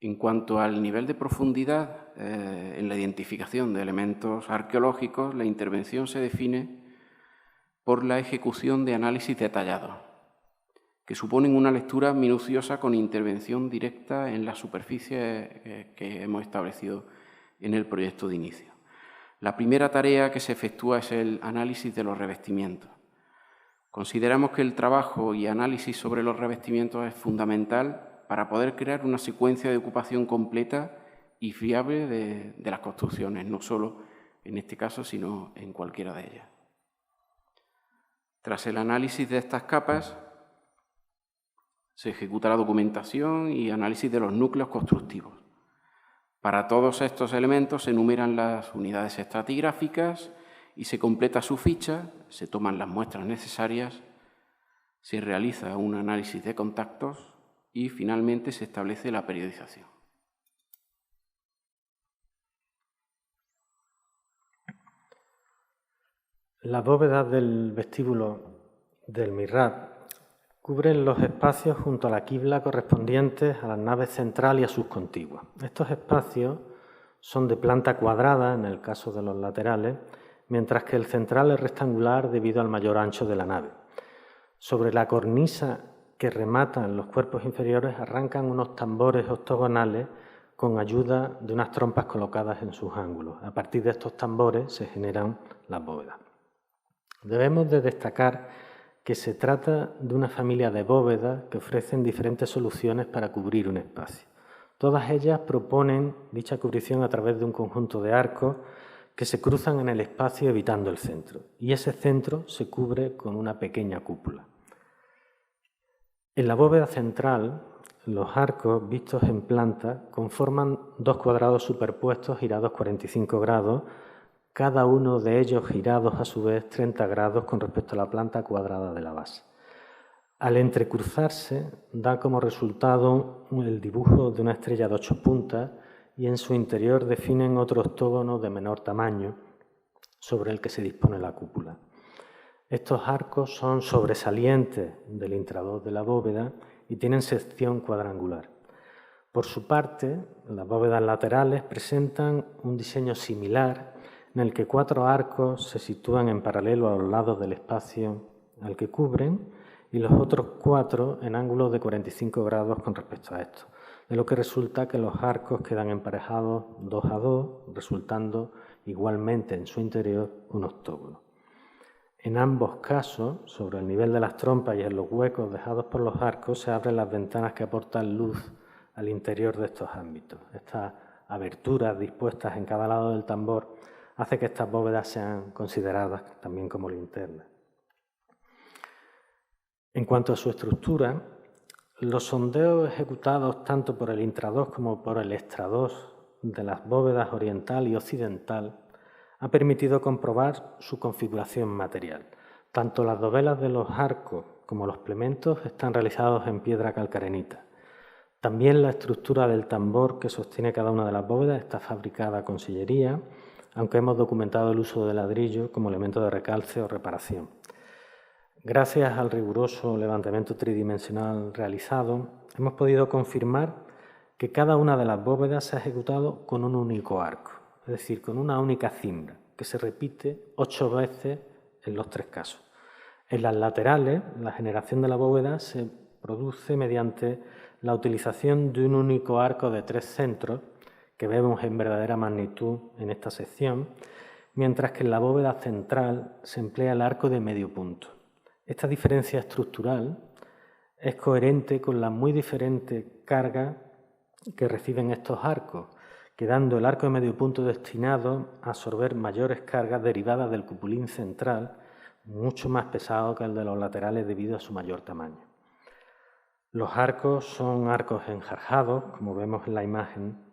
En cuanto al nivel de profundidad en la identificación de elementos arqueológicos, la intervención se define por la ejecución de análisis detallados, que suponen una lectura minuciosa con intervención directa en la superficie que hemos establecido en el proyecto de inicio. La primera tarea que se efectúa es el análisis de los revestimientos. Consideramos que el trabajo y análisis sobre los revestimientos es fundamental para poder crear una secuencia de ocupación completa y fiable de las construcciones, no solo en este caso, sino en cualquiera de ellas. Tras el análisis de estas capas, se ejecuta la documentación y análisis de los núcleos constructivos. Para todos estos elementos se enumeran las unidades estratigráficas y se completa su ficha, se toman las muestras necesarias, se realiza un análisis de contactos y finalmente se establece la periodización. Las bóvedas del vestíbulo del mihrab cubren los espacios junto a la quibla correspondientes a las naves central y a sus contiguas. Estos espacios son de planta cuadrada en el caso de los laterales, mientras que el central es rectangular debido al mayor ancho de la nave. Sobre la cornisa que rematan los cuerpos inferiores arrancan unos tambores octogonales con ayuda de unas trompas colocadas en sus ángulos. A partir de estos tambores se generan las bóvedas. Debemos de destacar que se trata de una familia de bóvedas que ofrecen diferentes soluciones para cubrir un espacio. Todas ellas proponen dicha cubrición a través de un conjunto de arcos que se cruzan en el espacio evitando el centro, y ese centro se cubre con una pequeña cúpula. En la bóveda central, los arcos vistos en planta conforman dos cuadrados superpuestos girados 45 grados, cada uno de ellos girados a su vez 30 grados con respecto a la planta cuadrada de la base. Al entrecruzarse, da como resultado el dibujo de una estrella de 8 puntas y en su interior definen otro octógono de menor tamaño sobre el que se dispone la cúpula. Estos arcos son sobresalientes del intradós de la bóveda y tienen sección cuadrangular. Por su parte, las bóvedas laterales presentan un diseño similar en el que 4 arcos se sitúan en paralelo a los lados del espacio al que cubren y los otros 4 en ángulos de 45 grados con respecto a esto, de lo que resulta que los arcos quedan emparejados 2 a 2, resultando igualmente en su interior un octógono. En ambos casos, sobre el nivel de las trompas y en los huecos dejados por los arcos, se abren las ventanas que aportan luz al interior de estos ámbitos. Estas aberturas dispuestas en cada lado del tambor hace que estas bóvedas sean consideradas también como linternas. En cuanto a su estructura, los sondeos ejecutados tanto por el intradós como por el extradós de las bóvedas oriental y occidental ha permitido comprobar su configuración material. Tanto las dovelas de los arcos como los plementos están realizados en piedra calcarenita. También la estructura del tambor que sostiene cada una de las bóvedas está fabricada con sillería, aunque hemos documentado el uso de ladrillo como elemento de recalce o reparación. Gracias al riguroso levantamiento tridimensional realizado, hemos podido confirmar que cada una de las bóvedas se ha ejecutado con un único arco, es decir, con una única cimbra, que se repite 8 veces en los 3 casos. En las laterales, la generación de la bóveda se produce mediante la utilización de un único arco de 3 centros, que vemos en verdadera magnitud en esta sección, mientras que en la bóveda central se emplea el arco de medio punto. Esta diferencia estructural es coherente con la muy diferente carga que reciben estos arcos, quedando el arco de medio punto destinado a absorber mayores cargas derivadas del cupulín central, mucho más pesado que el de los laterales debido a su mayor tamaño. Los arcos son arcos enjarjados, como vemos en la imagen,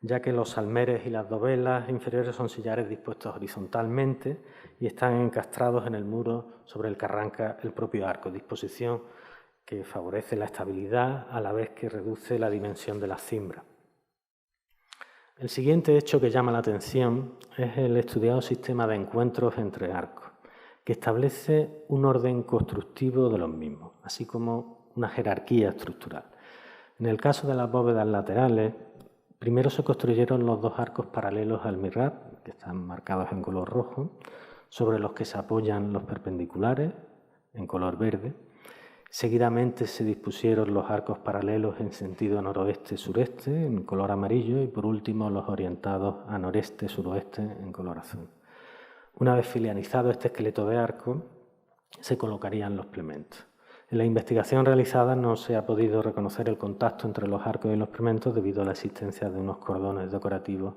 ya que los salmeres y las dovelas inferiores son sillares dispuestos horizontalmente y están encastrados en el muro sobre el que arranca el propio arco, disposición que favorece la estabilidad a la vez que reduce la dimensión de las cimbras. El siguiente hecho que llama la atención es el estudiado sistema de encuentros entre arcos, que establece un orden constructivo de los mismos, así como una jerarquía estructural. En el caso de las bóvedas laterales, primero se construyeron los dos arcos paralelos al mihrab, que están marcados en color rojo, sobre los que se apoyan los perpendiculares, en color verde. Seguidamente se dispusieron los arcos paralelos en sentido noroeste-sureste, en color amarillo, y por último los orientados a noreste-suroeste, en color azul. Una vez filializado este esqueleto de arco, se colocarían los plementos. En la investigación realizada no se ha podido reconocer el contacto entre los arcos y los plementos debido a la existencia de unos cordones decorativos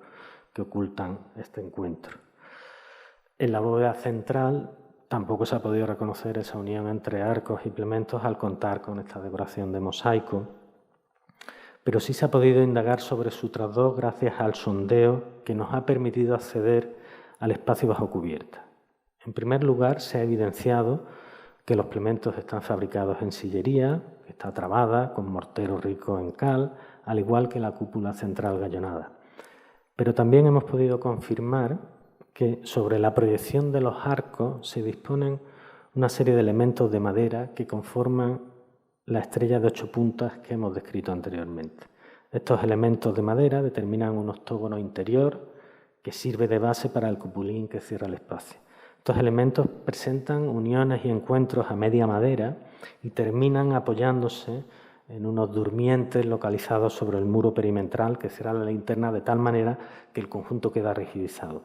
que ocultan este encuentro. En la bóveda central tampoco se ha podido reconocer esa unión entre arcos y plementos al contar con esta decoración de mosaico, pero sí se ha podido indagar sobre su trasdos gracias al sondeo que nos ha permitido acceder al espacio bajo cubierta. En primer lugar, se ha evidenciado que los plementos están fabricados en sillería, que está trabada con mortero rico en cal, al igual que la cúpula central gallonada. Pero también hemos podido confirmar que sobre la proyección de los arcos se disponen una serie de elementos de madera que conforman la estrella de 8 puntas que hemos descrito anteriormente. Estos elementos de madera determinan un octógono interior que sirve de base para el cupulín que cierra el espacio. Estos elementos presentan uniones y encuentros a media madera y terminan apoyándose en unos durmientes localizados sobre el muro perimetral que cierra la linterna de tal manera que el conjunto queda rigidizado.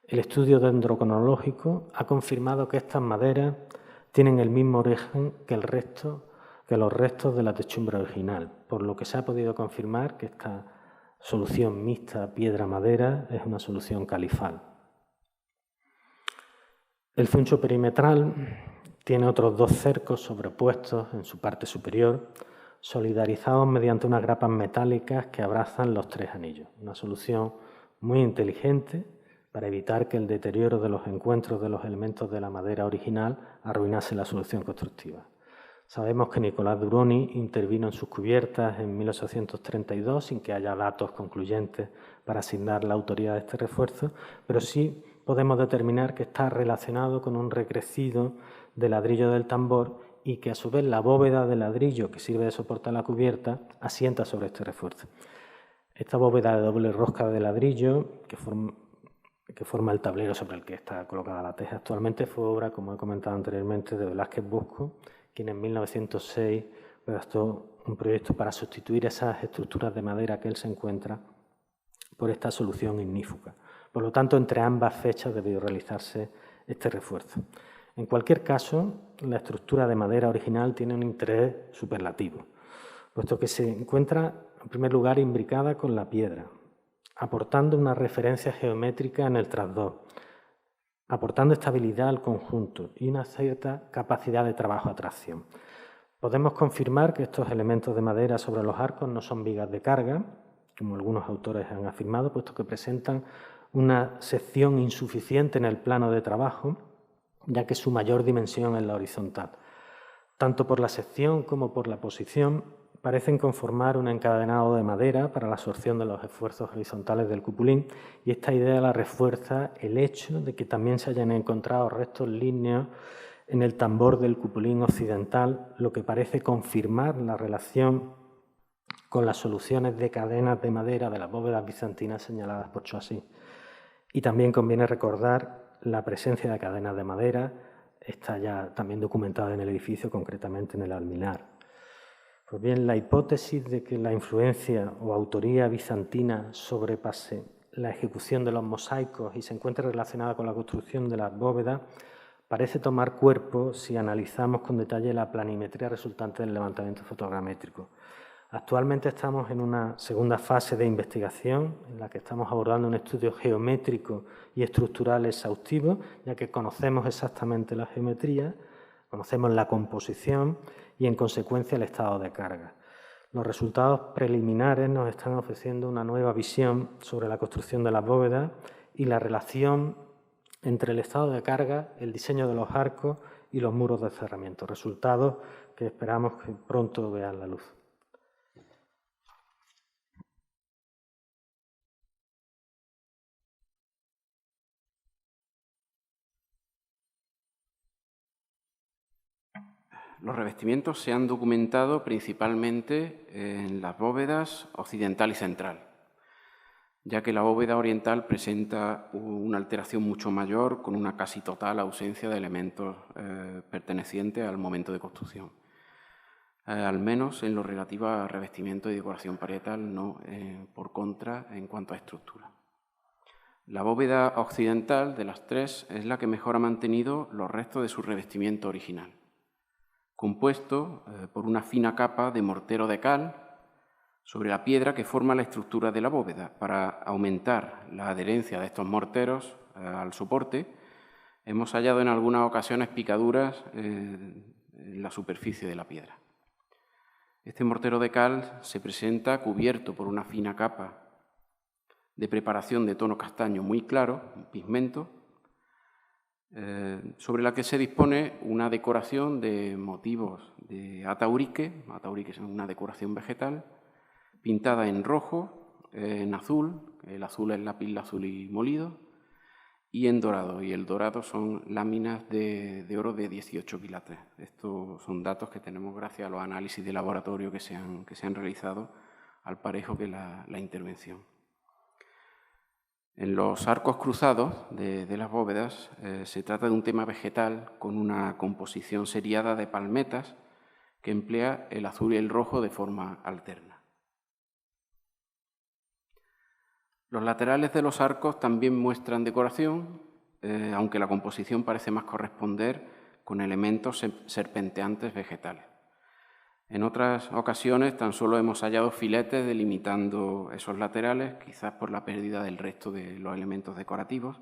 El estudio dendrocronológico ha confirmado que estas maderas tienen el mismo origen que los restos de la techumbre original, por lo que se ha podido confirmar que esta solución mixta piedra-madera es una solución califal. El funcho perimetral tiene otros 2 cercos sobrepuestos en su parte superior, solidarizados mediante unas grapas metálicas que abrazan los 3 anillos. Una solución muy inteligente para evitar que el deterioro de los encuentros de los elementos de la madera original arruinase la solución constructiva. Sabemos que Nicolás Duroni intervino en sus cubiertas en 1832 sin que haya datos concluyentes para asignar la autoría de este refuerzo, pero sí podemos determinar que está relacionado con un recrecido de ladrillo del tambor y que a su vez la bóveda de ladrillo que sirve de soporte a la cubierta asienta sobre este refuerzo. Esta bóveda de doble rosca de ladrillo que forma el tablero sobre el que está colocada la teja actualmente fue obra, como he comentado anteriormente, de Velázquez Bosco, quien en 1906 redactó un proyecto para sustituir esas estructuras de madera que él se encuentra por esta solución ignífuga. Por lo tanto, entre ambas fechas debió realizarse este refuerzo. En cualquier caso, la estructura de madera original tiene un interés superlativo, puesto que se encuentra, en primer lugar, imbricada con la piedra, aportando una referencia geométrica en el trasdós, aportando estabilidad al conjunto y una cierta capacidad de trabajo a tracción. Podemos confirmar que estos elementos de madera sobre los arcos no son vigas de carga, como algunos autores han afirmado, puesto que presentan una sección insuficiente en el plano de trabajo, ya que su mayor dimensión es la horizontal. Tanto por la sección como por la posición, parecen conformar un encadenado de madera para la absorción de los esfuerzos horizontales del cupulín, y esta idea la refuerza el hecho de que también se hayan encontrado restos líneos en el tambor del cupulín occidental, lo que parece confirmar la relación con las soluciones de cadenas de madera de las bóvedas bizantinas señaladas por Choisy. Y también conviene recordar la presencia de cadenas de madera, está ya también documentada en el edificio, concretamente en el alminar. Pues bien, la hipótesis de que la influencia o autoría bizantina sobrepase la ejecución de los mosaicos y se encuentre relacionada con la construcción de las bóvedas parece tomar cuerpo si analizamos con detalle la planimetría resultante del levantamiento fotogramétrico. Actualmente estamos en una segunda fase de investigación en la que estamos abordando un estudio geométrico y estructural exhaustivo, ya que conocemos exactamente la geometría, conocemos la composición y, en consecuencia, el estado de carga. Los resultados preliminares nos están ofreciendo una nueva visión sobre la construcción de las bóvedas y la relación entre el estado de carga, el diseño de los arcos y los muros de cerramiento, resultados que esperamos que pronto vean la luz. Los revestimientos se han documentado principalmente en las bóvedas occidental y central, ya que la bóveda oriental presenta una alteración mucho mayor con una casi total ausencia de elementos pertenecientes al momento de construcción. Al menos en lo relativo a revestimiento y decoración parietal, no por contra en cuanto a estructura. La bóveda occidental de las tres es la que mejor ha mantenido los restos de su revestimiento original, compuesto por una fina capa de mortero de cal sobre la piedra que forma la estructura de la bóveda. Para aumentar la adherencia de estos morteros al soporte, hemos hallado en algunas ocasiones picaduras en la superficie de la piedra. Este mortero de cal se presenta cubierto por una fina capa de preparación de tono castaño muy claro, un pigmento, sobre la que se dispone una decoración de motivos de ataurique. Ataurique es una decoración vegetal, pintada en rojo, en azul, el azul es lapislázuli molido, y en dorado. Y el dorado son láminas de oro de 18 quilates. Estos son datos que tenemos gracias a los análisis de laboratorio que se han realizado al parejo que la intervención. En los arcos cruzados de las bóvedas se trata de un tema vegetal con una composición seriada de palmetas que emplea el azul y el rojo de forma alterna. Los laterales de los arcos también muestran decoración, aunque la composición parece más corresponder con elementos serpenteantes vegetales. En otras ocasiones tan solo hemos hallado filetes delimitando esos laterales, quizás por la pérdida del resto de los elementos decorativos.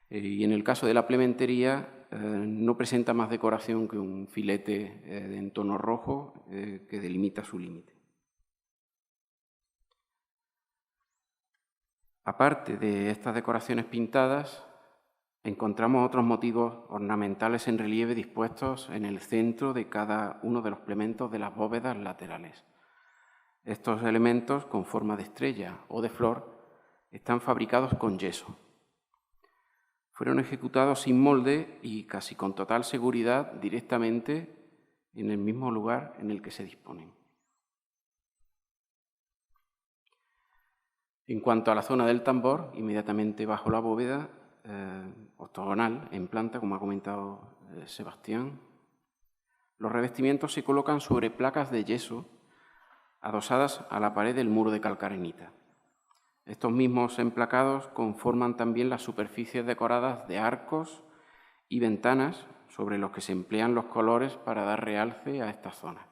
Y en el caso de la plementería no presenta más decoración que un filete en tono rojo que delimita su límite. Aparte de estas decoraciones pintadas, encontramos otros motivos ornamentales en relieve dispuestos en el centro de cada uno de los plementos de las bóvedas laterales. Estos elementos, con forma de estrella o de flor, están fabricados con yeso. Fueron ejecutados sin molde y casi con total seguridad directamente en el mismo lugar en el que se disponen. En cuanto a la zona del tambor, inmediatamente bajo la bóveda, octogonal, en planta, como ha comentado Sebastián, los revestimientos se colocan sobre placas de yeso adosadas a la pared del muro de calcarenita. Estos mismos emplacados conforman también las superficies decoradas de arcos y ventanas sobre los que se emplean los colores para dar realce a estas zonas.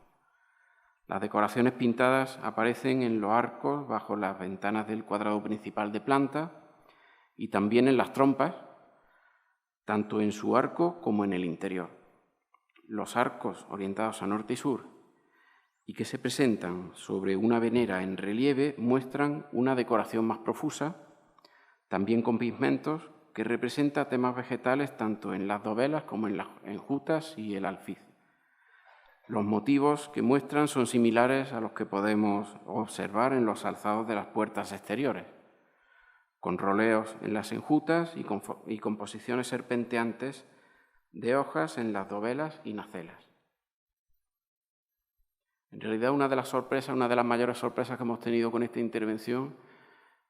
Las decoraciones pintadas aparecen en los arcos bajo las ventanas del cuadrado principal de planta y también en las trompas, tanto en su arco como en el interior. Los arcos orientados a norte y sur y que se presentan sobre una venera en relieve muestran una decoración más profusa, también con pigmentos, que representa temas vegetales tanto en las dovelas como en las enjutas y el alfiz. Los motivos que muestran son similares a los que podemos observar en los alzados de las puertas exteriores, con roleos en las enjutas y composiciones serpenteantes de hojas en las dovelas y nacelas. En realidad, una de las mayores sorpresas que hemos tenido con esta intervención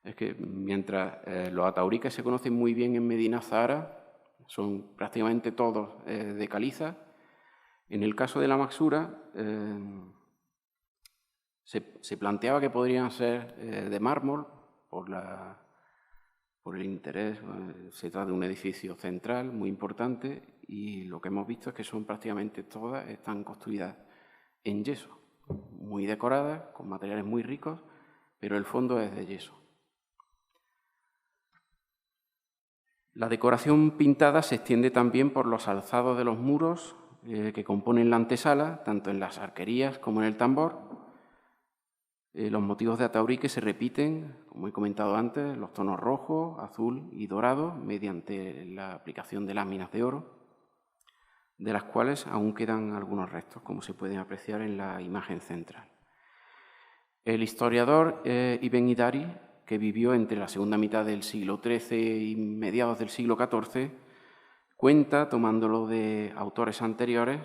es que mientras los atauriques se conocen muy bien en Medina Zahara, son prácticamente todos de caliza, en el caso de la Maxura se planteaba que podrían ser de mármol por el interés. Se trata de un edificio central muy importante y lo que hemos visto es que son prácticamente todas, están construidas en yeso, muy decoradas, con materiales muy ricos, pero el fondo es de yeso. La decoración pintada se extiende también por los alzados de los muros que componen la antesala, tanto en las arquerías como en el tambor, Los motivos de Ataurique se repiten, como he comentado antes, los tonos rojo, azul y dorado, mediante la aplicación de láminas de oro, de las cuales aún quedan algunos restos, como se pueden apreciar en la imagen central. El historiador Ibn Hidari, que vivió entre la segunda mitad del siglo XIII y mediados del siglo XIV, cuenta, tomándolo de autores anteriores,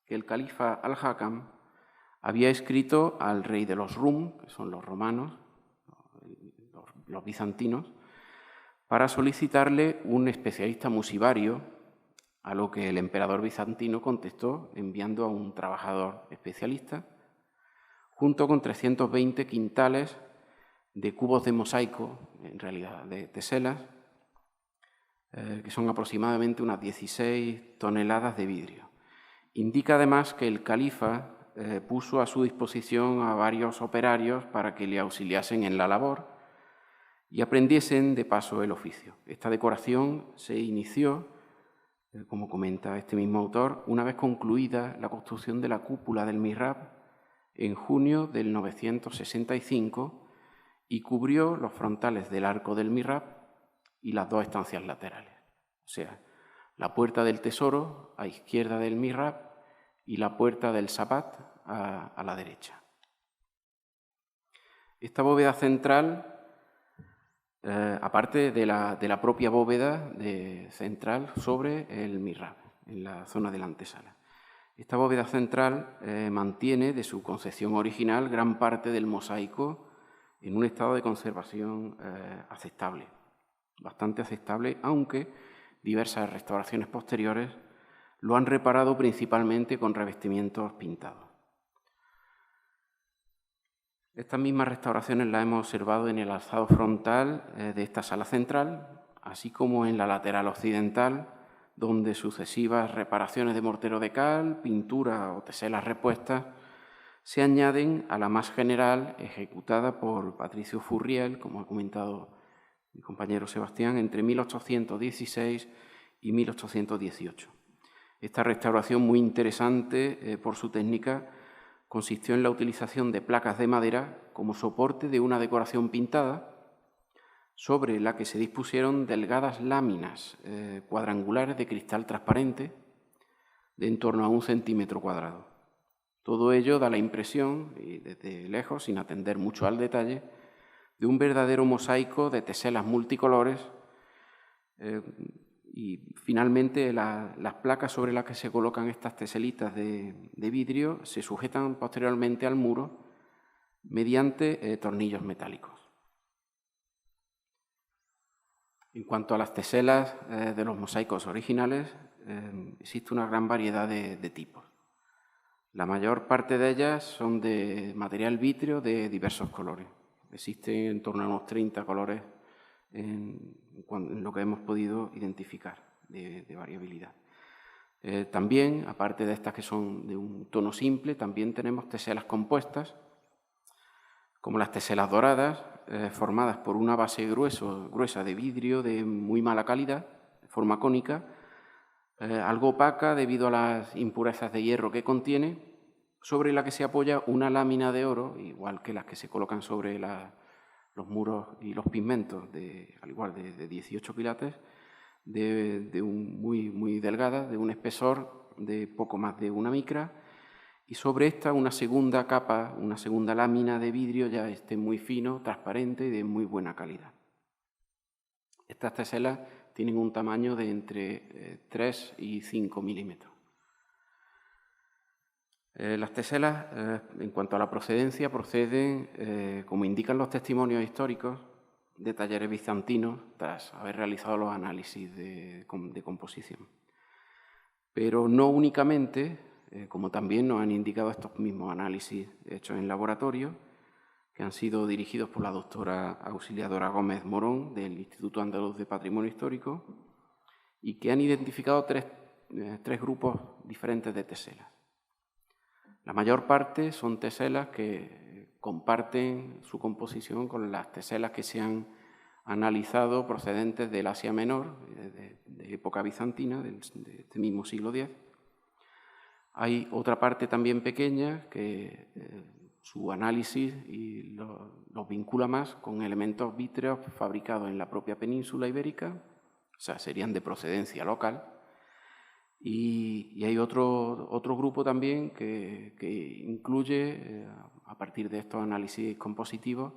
que el califa al-Hakam había escrito al rey de los Rum, que son los romanos, los bizantinos, para solicitarle un especialista musivario, a lo que el emperador bizantino contestó enviando a un trabajador especialista, junto con 320 quintales de cubos de mosaico, en realidad de teselas, que son aproximadamente unas 16 toneladas de vidrio. Indica además que el califa puso a su disposición a varios operarios para que le auxiliasen en la labor y aprendiesen de paso el oficio. Esta decoración se inició, como comenta este mismo autor, una vez concluida la construcción de la cúpula del mihrab en junio del 965 y cubrió los frontales del arco del mihrab y las dos estancias laterales, o sea, la puerta del tesoro a izquierda del mihrab y la puerta del Sabat a la derecha. Esta bóveda central, aparte de la propia bóveda central sobre el mihrab, en la zona de la antesala. Esta bóveda central mantiene de su concepción original gran parte del mosaico en un estado de conservación aceptable, bastante aceptable, aunque diversas restauraciones posteriores lo han reparado principalmente con revestimientos pintados. Estas mismas restauraciones las hemos observado en el alzado frontal de esta sala central, así como en la lateral occidental, donde sucesivas reparaciones de mortero de cal, pintura o teselas repuestas se añaden a la más general ejecutada por Patricio Furriel, como ha comentado mi compañero Sebastián, entre 1816 y 1818. Esta restauración, muy interesante por su técnica, consistió en la utilización de placas de madera como soporte de una decoración pintada, sobre la que se dispusieron delgadas láminas cuadrangulares de cristal transparente de en torno a 1 centímetro cuadrado. Todo ello da la impresión, y desde lejos, sin atender mucho al detalle, de un verdadero mosaico de teselas multicolores. Y finalmente las placas sobre las que se colocan estas teselitas de vidrio se sujetan posteriormente al muro mediante tornillos metálicos. En cuanto a las teselas de los mosaicos originales, existe una gran variedad de tipos. La mayor parte de ellas son de material vítreo de diversos colores. Existen en torno a unos 30 colores en lo que hemos podido identificar de variabilidad. También, aparte de estas que son de un tono simple, también tenemos teselas compuestas, como las teselas doradas, formadas por una base gruesa de vidrio de muy mala calidad, de forma cónica, algo opaca debido a las impurezas de hierro que contiene, sobre la que se apoya una lámina de oro, igual que las que se colocan sobre los muros y los pigmentos, al igual de 18 quilates, muy delgada, de un espesor de poco más de 1 micra, y sobre esta una segunda capa, una segunda lámina de vidrio ya muy fino, transparente y de muy buena calidad. Estas teselas tienen un tamaño de entre 3 y 5 milímetros. Las teselas, en cuanto a la procedencia, proceden, como indican los testimonios históricos, de talleres bizantinos tras haber realizado los análisis de composición. Pero no únicamente, como también nos han indicado estos mismos análisis hechos en laboratorio, que han sido dirigidos por la doctora Auxiliadora Gómez Morón del Instituto Andaluz de Patrimonio Histórico, y que han identificado tres grupos diferentes de teselas. La mayor parte son teselas que comparten su composición con las teselas que se han analizado procedentes del Asia Menor, de época bizantina, de este mismo siglo X. Hay otra parte también pequeña que su análisis y los vincula más con elementos vítreos fabricados en la propia península ibérica, o sea, serían de procedencia local. Y hay otro grupo también que incluye, a partir de estos análisis compositivos,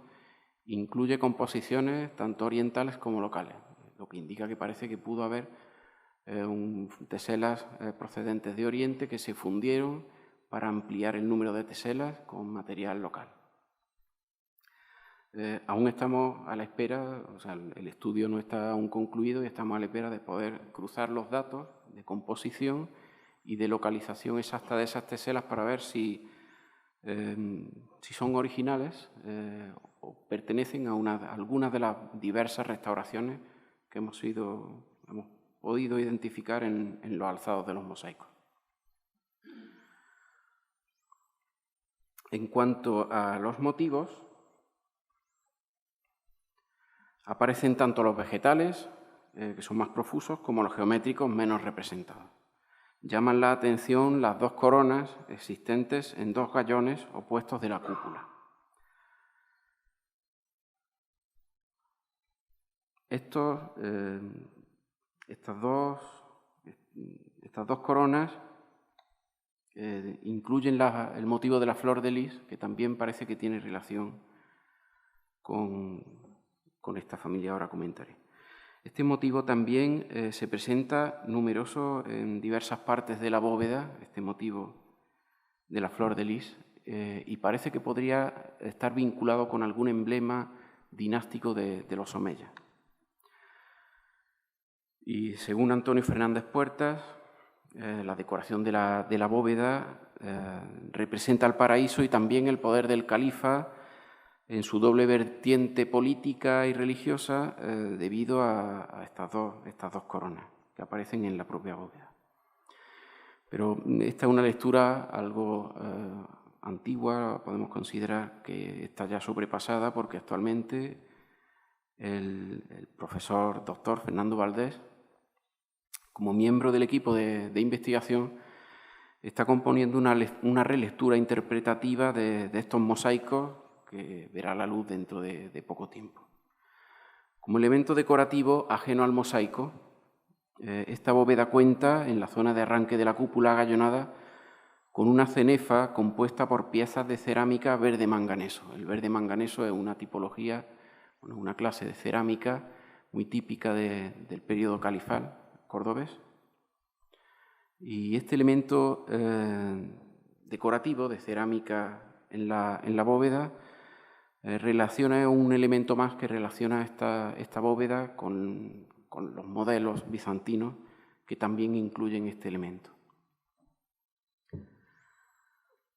incluye composiciones tanto orientales como locales, lo que indica que parece que pudo haber teselas procedentes de Oriente que se fundieron para ampliar el número de teselas con material local. Aún estamos a la espera, o sea, el estudio no está aún concluido y estamos a la espera de poder cruzar los datos de composición y de localización exacta de esas teselas para ver si son originales o pertenecen a algunas de las diversas restauraciones que hemos podido identificar en los alzados de los mosaicos. En cuanto a los motivos, aparecen tanto los vegetales, que son más profusos, como los geométricos menos representados. Llaman la atención las dos coronas existentes en dos gallones opuestos de la cúpula. Estas dos coronas incluyen el motivo de la flor de lis, que también parece que tiene relación con esta familia, ahora comentaré. Este motivo también se presenta numeroso en diversas partes de la bóveda, este motivo de la flor de lis, y parece que podría estar vinculado con algún emblema dinástico de los omeyas. Y según Antonio Fernández Puertas, la decoración de la bóveda representa el paraíso y también el poder del califa en su doble vertiente política y religiosa debido a estas dos coronas que aparecen en la propia bóveda. Pero esta es una lectura algo antigua, podemos considerar que está ya sobrepasada porque actualmente el profesor doctor Fernando Valdés, como miembro del equipo de investigación, está componiendo una relectura interpretativa de estos mosaicos que verá la luz dentro de poco tiempo. Como elemento decorativo ajeno al mosaico, esta bóveda cuenta, en la zona de arranque de la cúpula gallonada, con una cenefa compuesta por piezas de cerámica verde manganeso. El verde manganeso es una tipología, una clase de cerámica muy típica del periodo califal cordobés. Y este elemento decorativo de cerámica en la bóveda relaciona un elemento más que relaciona esta bóveda con los modelos bizantinos que también incluyen este elemento.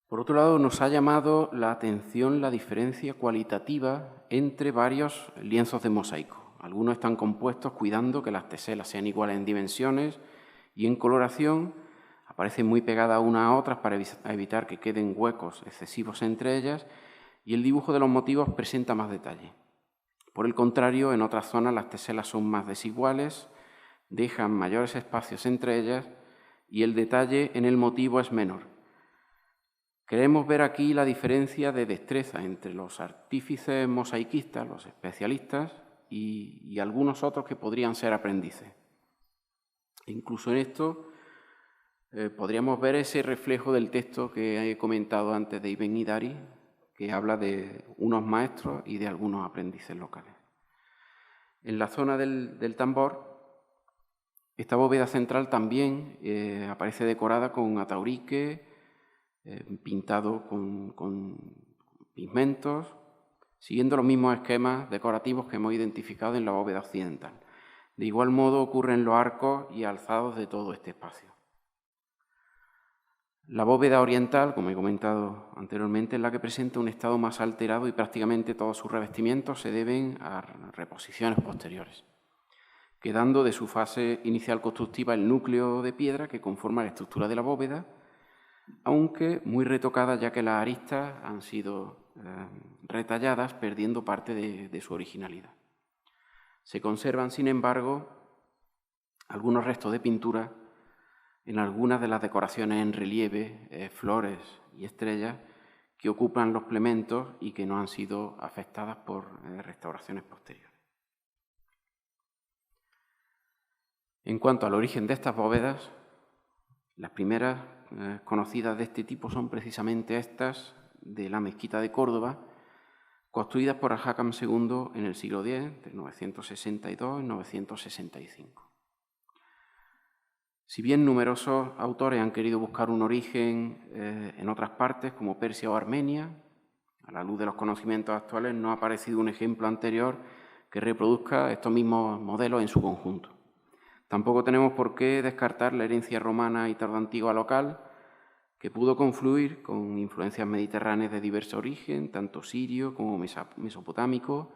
Por otro lado, nos ha llamado la atención la diferencia cualitativa entre varios lienzos de mosaico. Algunos están compuestos cuidando que las teselas sean iguales en dimensiones y en coloración, aparecen muy pegadas unas a otras para evitar que queden huecos excesivos entre ellas, y el dibujo de los motivos presenta más detalle. Por el contrario, en otras zonas las teselas son más desiguales, dejan mayores espacios entre ellas y el detalle en el motivo es menor. Queremos ver aquí la diferencia de destreza entre los artífices mosaicistas, los especialistas, y algunos otros que podrían ser aprendices. Incluso en esto podríamos ver ese reflejo del texto que he comentado antes de Ibn Hidari, que habla de unos maestros y de algunos aprendices locales. En la zona del tambor, esta bóveda central también aparece decorada con ataurique, pintado con pigmentos, siguiendo los mismos esquemas decorativos que hemos identificado en la bóveda occidental. De igual modo ocurre en los arcos y alzados de todo este espacio. La bóveda oriental, como he comentado anteriormente, es la que presenta un estado más alterado y prácticamente todos sus revestimientos se deben a reposiciones posteriores, quedando de su fase inicial constructiva el núcleo de piedra que conforma la estructura de la bóveda, aunque muy retocada ya que las aristas han sido retalladas, perdiendo parte de su originalidad. Se conservan, sin embargo, algunos restos de pintura en algunas de las decoraciones en relieve, flores y estrellas, que ocupan los plementos y que no han sido afectadas por restauraciones posteriores. En cuanto al origen de estas bóvedas, las primeras conocidas de este tipo son precisamente estas de la mezquita de Córdoba, construidas por Al-Hakam II en el siglo X, de 962 y 965. Si bien numerosos autores han querido buscar un origen en otras partes, como Persia o Armenia, a la luz de los conocimientos actuales no ha aparecido un ejemplo anterior que reproduzca estos mismos modelos en su conjunto. Tampoco tenemos por qué descartar la herencia romana y tardoantigua local, que pudo confluir con influencias mediterráneas de diverso origen, tanto sirio como mesopotámico,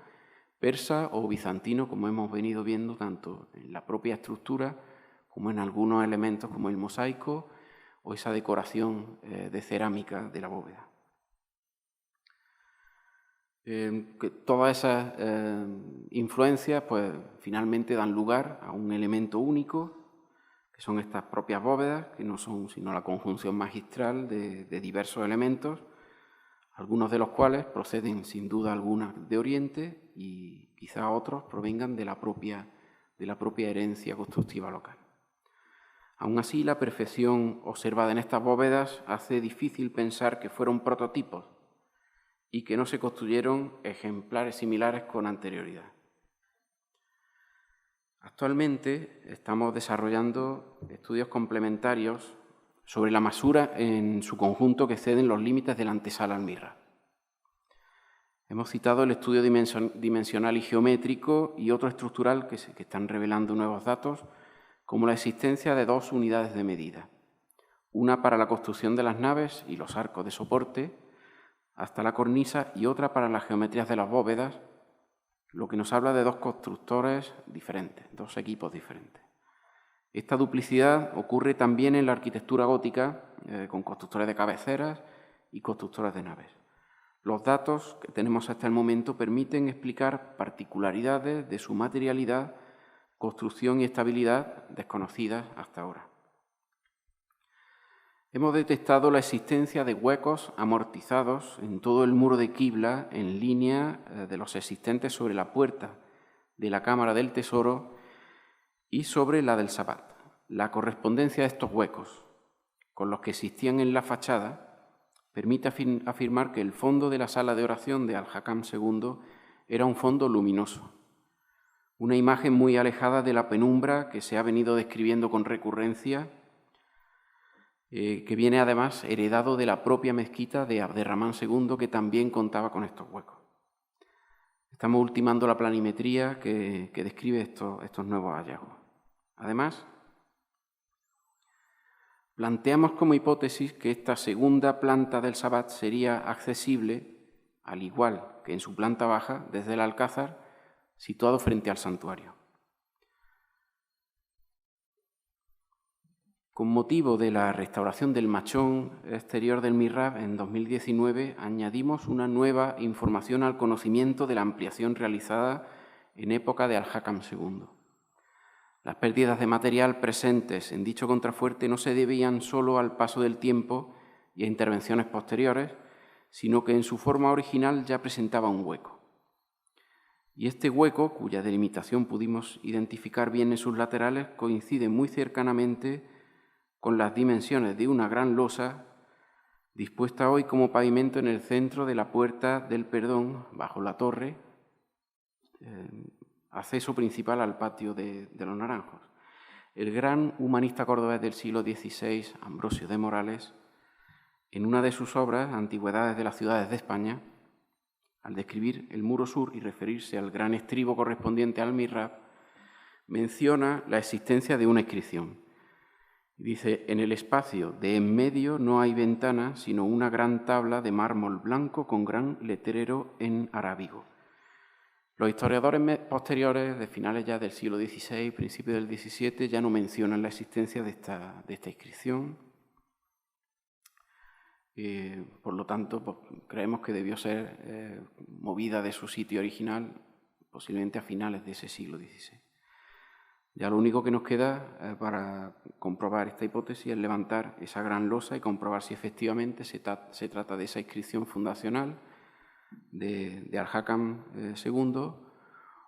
persa o bizantino, como hemos venido viendo tanto en la propia estructura como en algunos elementos como el mosaico o esa decoración de cerámica de la bóveda. Todas esas influencias pues, finalmente dan lugar a un elemento único, que son estas propias bóvedas, que no son sino la conjunción magistral de diversos elementos, algunos de los cuales proceden sin duda alguna de Oriente y quizá otros provengan de la propia herencia constructiva local. Aún así, la perfección observada en estas bóvedas hace difícil pensar que fueron prototipos y que no se construyeron ejemplares similares con anterioridad. Actualmente estamos desarrollando estudios complementarios sobre la masura en su conjunto que exceden los límites de la antesala al mihrab. Hemos citado el estudio dimensional y geométrico y otro estructural que están revelando nuevos datos, como la existencia de dos unidades de medida, una para la construcción de las naves y los arcos de soporte hasta la cornisa y otra para las geometrías de las bóvedas, lo que nos habla de dos constructores diferentes, dos equipos diferentes. Esta duplicidad ocurre también en la arquitectura gótica, con constructores de cabeceras y constructores de naves. Los datos que tenemos hasta el momento permiten explicar particularidades de su materialidad, construcción y estabilidad desconocidas hasta ahora. Hemos detectado la existencia de huecos amortizados en todo el muro de Qibla en línea de los existentes sobre la puerta de la Cámara del Tesoro y sobre la del Sabbat. La correspondencia de estos huecos con los que existían en la fachada permite afirmar que el fondo de la sala de oración de Al-Hakam II era un fondo luminoso, una imagen muy alejada de la penumbra que se ha venido describiendo con recurrencia, que viene además heredado de la propia mezquita de Abderramán II, que también contaba con estos huecos. Estamos ultimando la planimetría que describe estos nuevos hallazgos. Además, planteamos como hipótesis que esta segunda planta del Sabbat sería accesible, al igual que en su planta baja, desde el alcázar, situado frente al santuario. Con motivo de la restauración del machón exterior del mihrab en 2019, añadimos una nueva información al conocimiento de la ampliación realizada en época de Al-Hakam II. Las pérdidas de material presentes en dicho contrafuerte no se debían solo al paso del tiempo y a intervenciones posteriores, sino que en su forma original ya presentaba un hueco. Y este hueco, cuya delimitación pudimos identificar bien en sus laterales, coincide muy cercanamente con las dimensiones de una gran losa dispuesta hoy como pavimento en el centro de la Puerta del Perdón, bajo la torre, acceso principal al patio de los Naranjos. El gran humanista cordobés del siglo XVI, Ambrosio de Morales, en una de sus obras, Antigüedades de las ciudades de España, al describir el muro sur y referirse al gran estribo correspondiente al mihrab, menciona la existencia de una inscripción. Dice, en el espacio de en medio no hay ventana, sino una gran tabla de mármol blanco con gran letrero en arábigo. Los historiadores posteriores, de finales ya del siglo XVI, principios del XVII, ya no mencionan la existencia de esta inscripción. Por lo tanto, pues, creemos que debió ser movida de su sitio original, posiblemente a finales de ese siglo XVI. Ya lo único que nos queda para comprobar esta hipótesis es levantar esa gran losa y comprobar si efectivamente se trata de esa inscripción fundacional de Al-Hakam II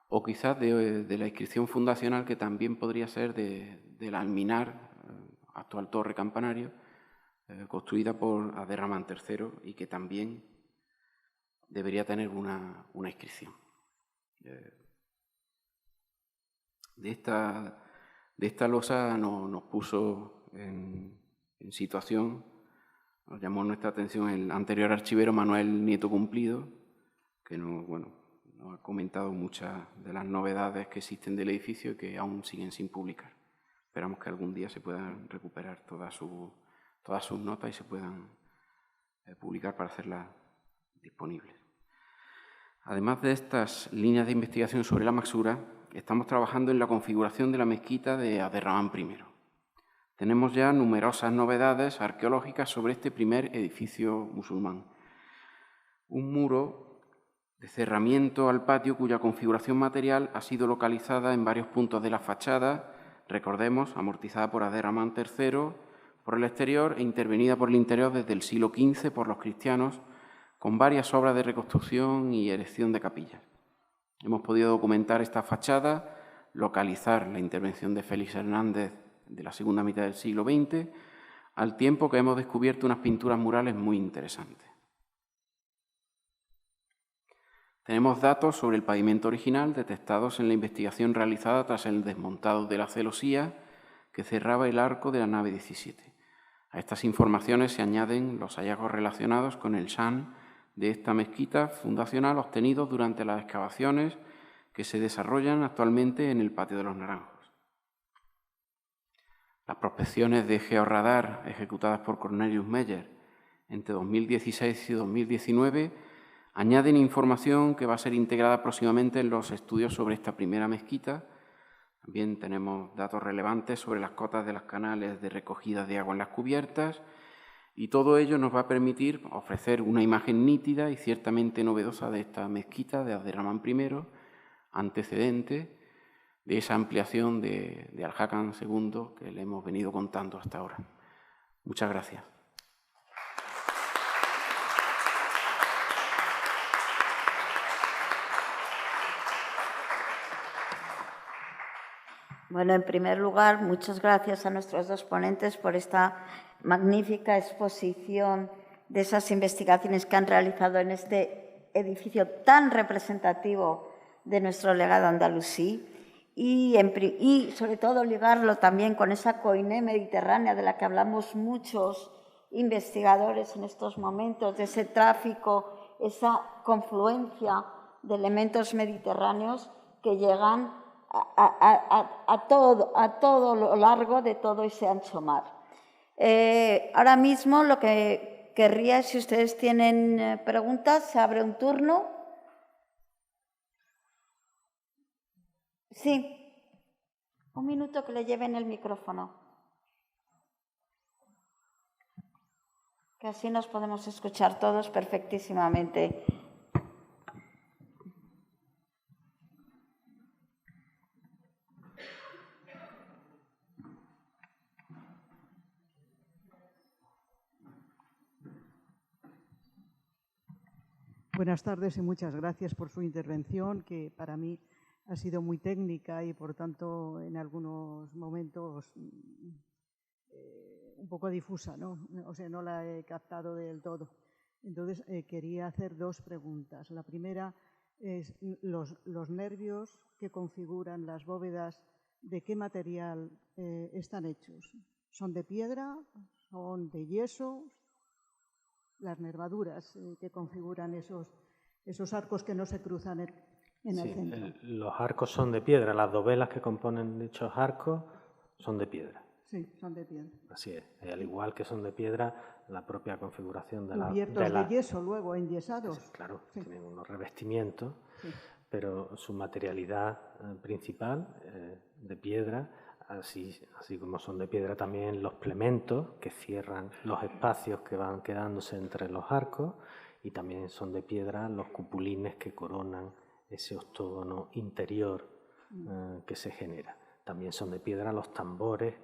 o quizás de la inscripción fundacional que también podría ser del Alminar, actual torre campanario, construida por Abderramán III y que también debería tener una inscripción. De esta losa nos puso en situación, nos llamó nuestra atención el anterior archivero Manuel Nieto Cumplido, que nos ha comentado muchas de las novedades que existen del edificio y que aún siguen sin publicar. Esperamos que algún día se puedan recuperar todas sus notas y se puedan publicar para hacerlas disponibles. Además de estas líneas de investigación sobre la Maxura, estamos trabajando en la configuración de la mezquita de Abderramán I. Tenemos ya numerosas novedades arqueológicas sobre este primer edificio musulmán. Un muro de cerramiento al patio cuya configuración material ha sido localizada en varios puntos de la fachada, recordemos, amortizada por Abderramán III por el exterior e intervenida por el interior desde el siglo XV por los cristianos, con varias obras de reconstrucción y erección de capillas. Hemos podido documentar esta fachada, localizar la intervención de Félix Hernández de la segunda mitad del siglo XX, al tiempo que hemos descubierto unas pinturas murales muy interesantes. Tenemos datos sobre el pavimento original detectados en la investigación realizada tras el desmontado de la celosía que cerraba el arco de la nave 17. A estas informaciones se añaden los hallazgos relacionados con el shan de esta mezquita fundacional obtenidos durante las excavaciones que se desarrollan actualmente en el Patio de los Naranjos. Las prospecciones de georradar ejecutadas por Cornelius Meyer entre 2016 y 2019 añaden información que va a ser integrada próximamente en los estudios sobre esta primera mezquita. También tenemos datos relevantes sobre las cotas de los canales de recogida de agua en las cubiertas y todo ello nos va a permitir ofrecer una imagen nítida y ciertamente novedosa de esta mezquita de Abderramán I, antecedente de esa ampliación de Al-Hakam II que le hemos venido contando hasta ahora. Muchas gracias. Bueno, en primer lugar, muchas gracias a nuestros dos ponentes por esta magnífica exposición de esas investigaciones que han realizado en este edificio tan representativo de nuestro legado andalusí y sobre todo ligarlo también con esa coiné mediterránea de la que hablamos muchos investigadores en estos momentos, de ese tráfico, esa confluencia de elementos mediterráneos que llegan a todo lo largo de todo ese ancho mar. Ahora mismo lo que querría es, si ustedes tienen preguntas, se abre un turno. Sí, un minuto que le lleven el micrófono, que así nos podemos escuchar todos perfectísimamente. Buenas tardes y muchas gracias por su intervención, que para mí ha sido muy técnica y, por tanto, en algunos momentos un poco difusa, ¿no? O sea, no la he captado del todo. Entonces, quería hacer dos preguntas. La primera es los nervios que configuran las bóvedas, ¿de qué material están hechos? ¿Son de piedra? ¿Son de yeso? Las nervaduras que configuran esos arcos que no se cruzan en el centro. Los arcos son de piedra, las dovelas que componen dichos arcos son de piedra. Sí, son de piedra. Así es, al igual que son de piedra la propia configuración de la... Cubiertos de yeso luego, enyesados. Sí, claro, sí. Tienen unos revestimientos, sí, pero su materialidad principal de piedra, así como son de piedra también los plementos que cierran los espacios que van quedándose entre los arcos, y también son de piedra los cupulines que coronan ese octógono interior que se genera. también son de piedra los tambores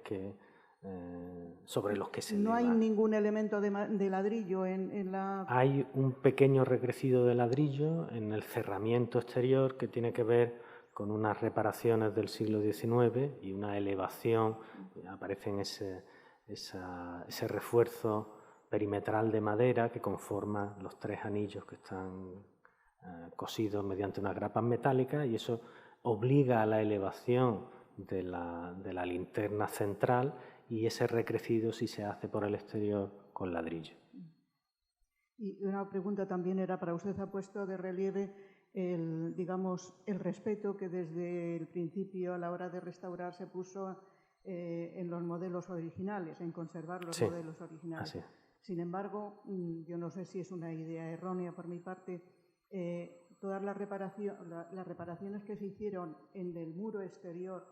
sobre los que se No hay eleva. ningún elemento de ladrillo en la... Hay un pequeño recrecido de ladrillo en el cerramiento exterior que tiene que ver con unas reparaciones del siglo XIX y una elevación, aparece en ese refuerzo perimetral de madera que conforma los 3 anillos que están cosidos mediante unas grapas metálicas, y eso obliga a la elevación de la linterna central, y ese recrecido sí se hace por el exterior con ladrillo. Y una pregunta también era para usted, ha puesto de relieve el respeto que desde el principio a la hora de restaurar se puso en los modelos originales, en conservar los modelos originales. Así. Sin embargo, yo no sé si es una idea errónea por mi parte, todas las reparaciones que se hicieron en el muro exterior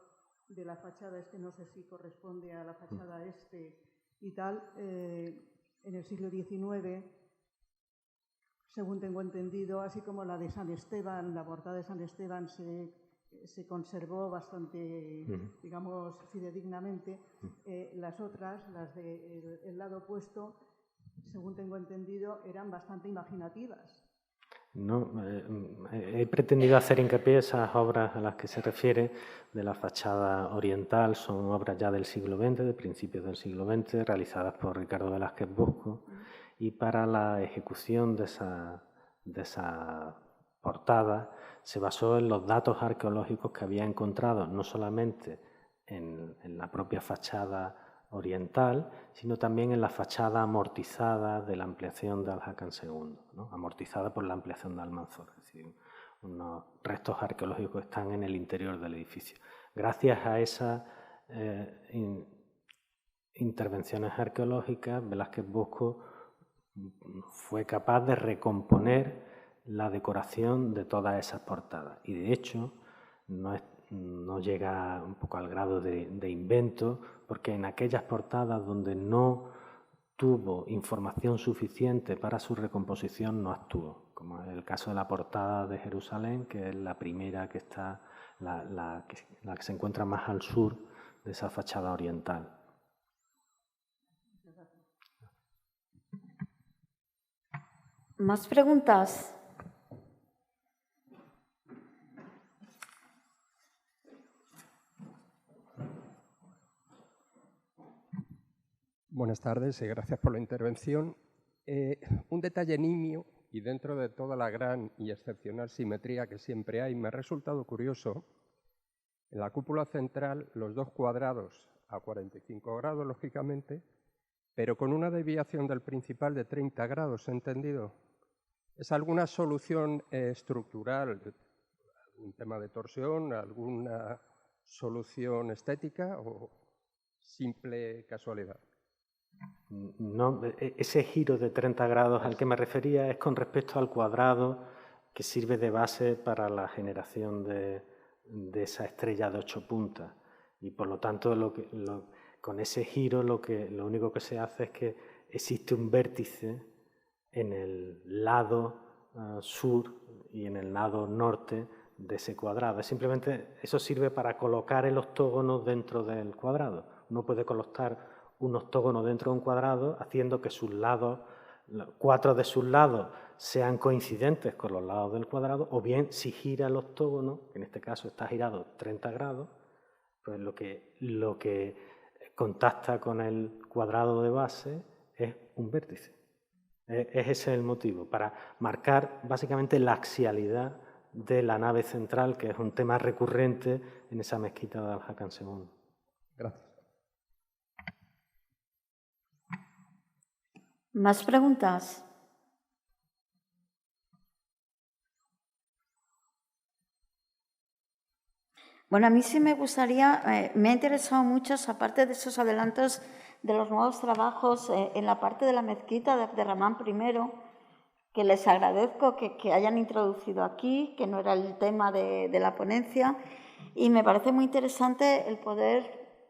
de la fachada este, no sé si corresponde a la fachada este y tal, en el siglo XIX, según tengo entendido, así como la de San Esteban, la portada de San Esteban se conservó bastante, digamos, fidedignamente. Las otras, las del lado opuesto, según tengo entendido, eran bastante imaginativas. No, he pretendido hacer hincapié en esas obras a las que se refiere de la fachada oriental. Son obras ya del siglo XX, de principios del siglo XX, realizadas por Ricardo Velázquez Bosco, y para la ejecución de esa portada se basó en los datos arqueológicos que había encontrado, no solamente en la propia fachada oriental, sino también en la fachada amortizada de la ampliación de Alhacán II, ¿no? Amortizada por la ampliación de Almanzor, es decir, unos restos arqueológicos que están en el interior del edificio. Gracias a esas intervenciones arqueológicas, Velázquez Bosco fue capaz de recomponer la decoración de todas esas portadas, y de hecho no llega un poco al grado de invento, porque en aquellas portadas donde no tuvo información suficiente para su recomposición no actuó, como es el caso de la portada de Jerusalén, que es la primera que está, la que se encuentra más al sur de esa fachada oriental. ¿Más preguntas? Buenas tardes y gracias por la intervención. Un detalle nimio, y dentro de toda la gran y excepcional simetría que siempre hay, me ha resultado curioso, en la cúpula central, los 2 cuadrados a 45 grados, lógicamente, pero con una desviación del principal de 30 grados, ¿he entendido? ¿Es alguna solución estructural, un tema de torsión, alguna solución estética o simple casualidad? No, ese giro de 30 grados al que me refería es con respecto al cuadrado que sirve de base para la generación de esa estrella de 8 puntas. Y por lo tanto, con ese giro lo único que se hace es que existe un vértice en el lado sur y en el lado norte de ese cuadrado. Simplemente eso sirve para colocar el octógono dentro del cuadrado. Uno puede colocar un octógono dentro de un cuadrado haciendo que sus lados, 4 de sus lados sean coincidentes con los lados del cuadrado, o bien si gira el octógono, que en este caso está girado 30 grados, pues lo que contacta con el cuadrado de base es un vértice. Es ese el motivo, para marcar básicamente la axialidad de la nave central, que es un tema recurrente en esa mezquita de Alhacán II. Gracias. ¿Más preguntas? Bueno, a mí sí me gustaría, me ha interesado mucho, aparte de esos adelantos de los nuevos trabajos en la parte de la mezquita de Abderramán I, que les agradezco que hayan introducido aquí, que no era el tema de la ponencia, y me parece muy interesante el poder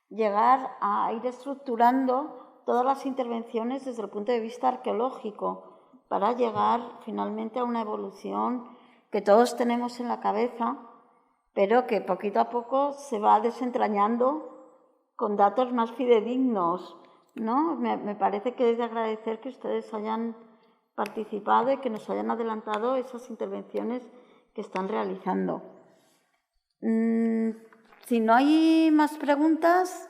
llegar a ir estructurando todas las intervenciones desde el punto de vista arqueológico para llegar finalmente a una evolución que todos tenemos en la cabeza, pero que poquito a poco se va desentrañando con datos más fidedignos, ¿no? Me parece que es de agradecer que ustedes hayan participado y que nos hayan adelantado esas intervenciones que están realizando. Si no hay más preguntas,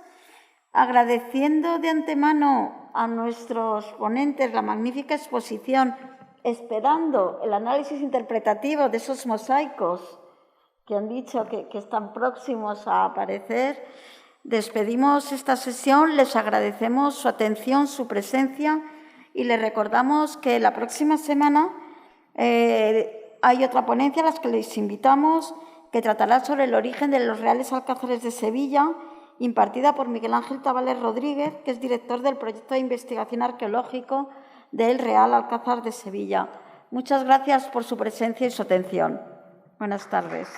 agradeciendo de antemano a nuestros ponentes la magnífica exposición, esperando el análisis interpretativo de esos mosaicos que han dicho que están próximos a aparecer, despedimos esta sesión, les agradecemos su atención, su presencia y les recordamos que la próxima semana hay otra ponencia a la que les invitamos que tratará sobre el origen de los Reales Alcázares de Sevilla, impartida por Miguel Ángel Tabales Rodríguez, que es director del proyecto de investigación arqueológico del Real Alcázar de Sevilla. Muchas gracias por su presencia y su atención. Buenas tardes.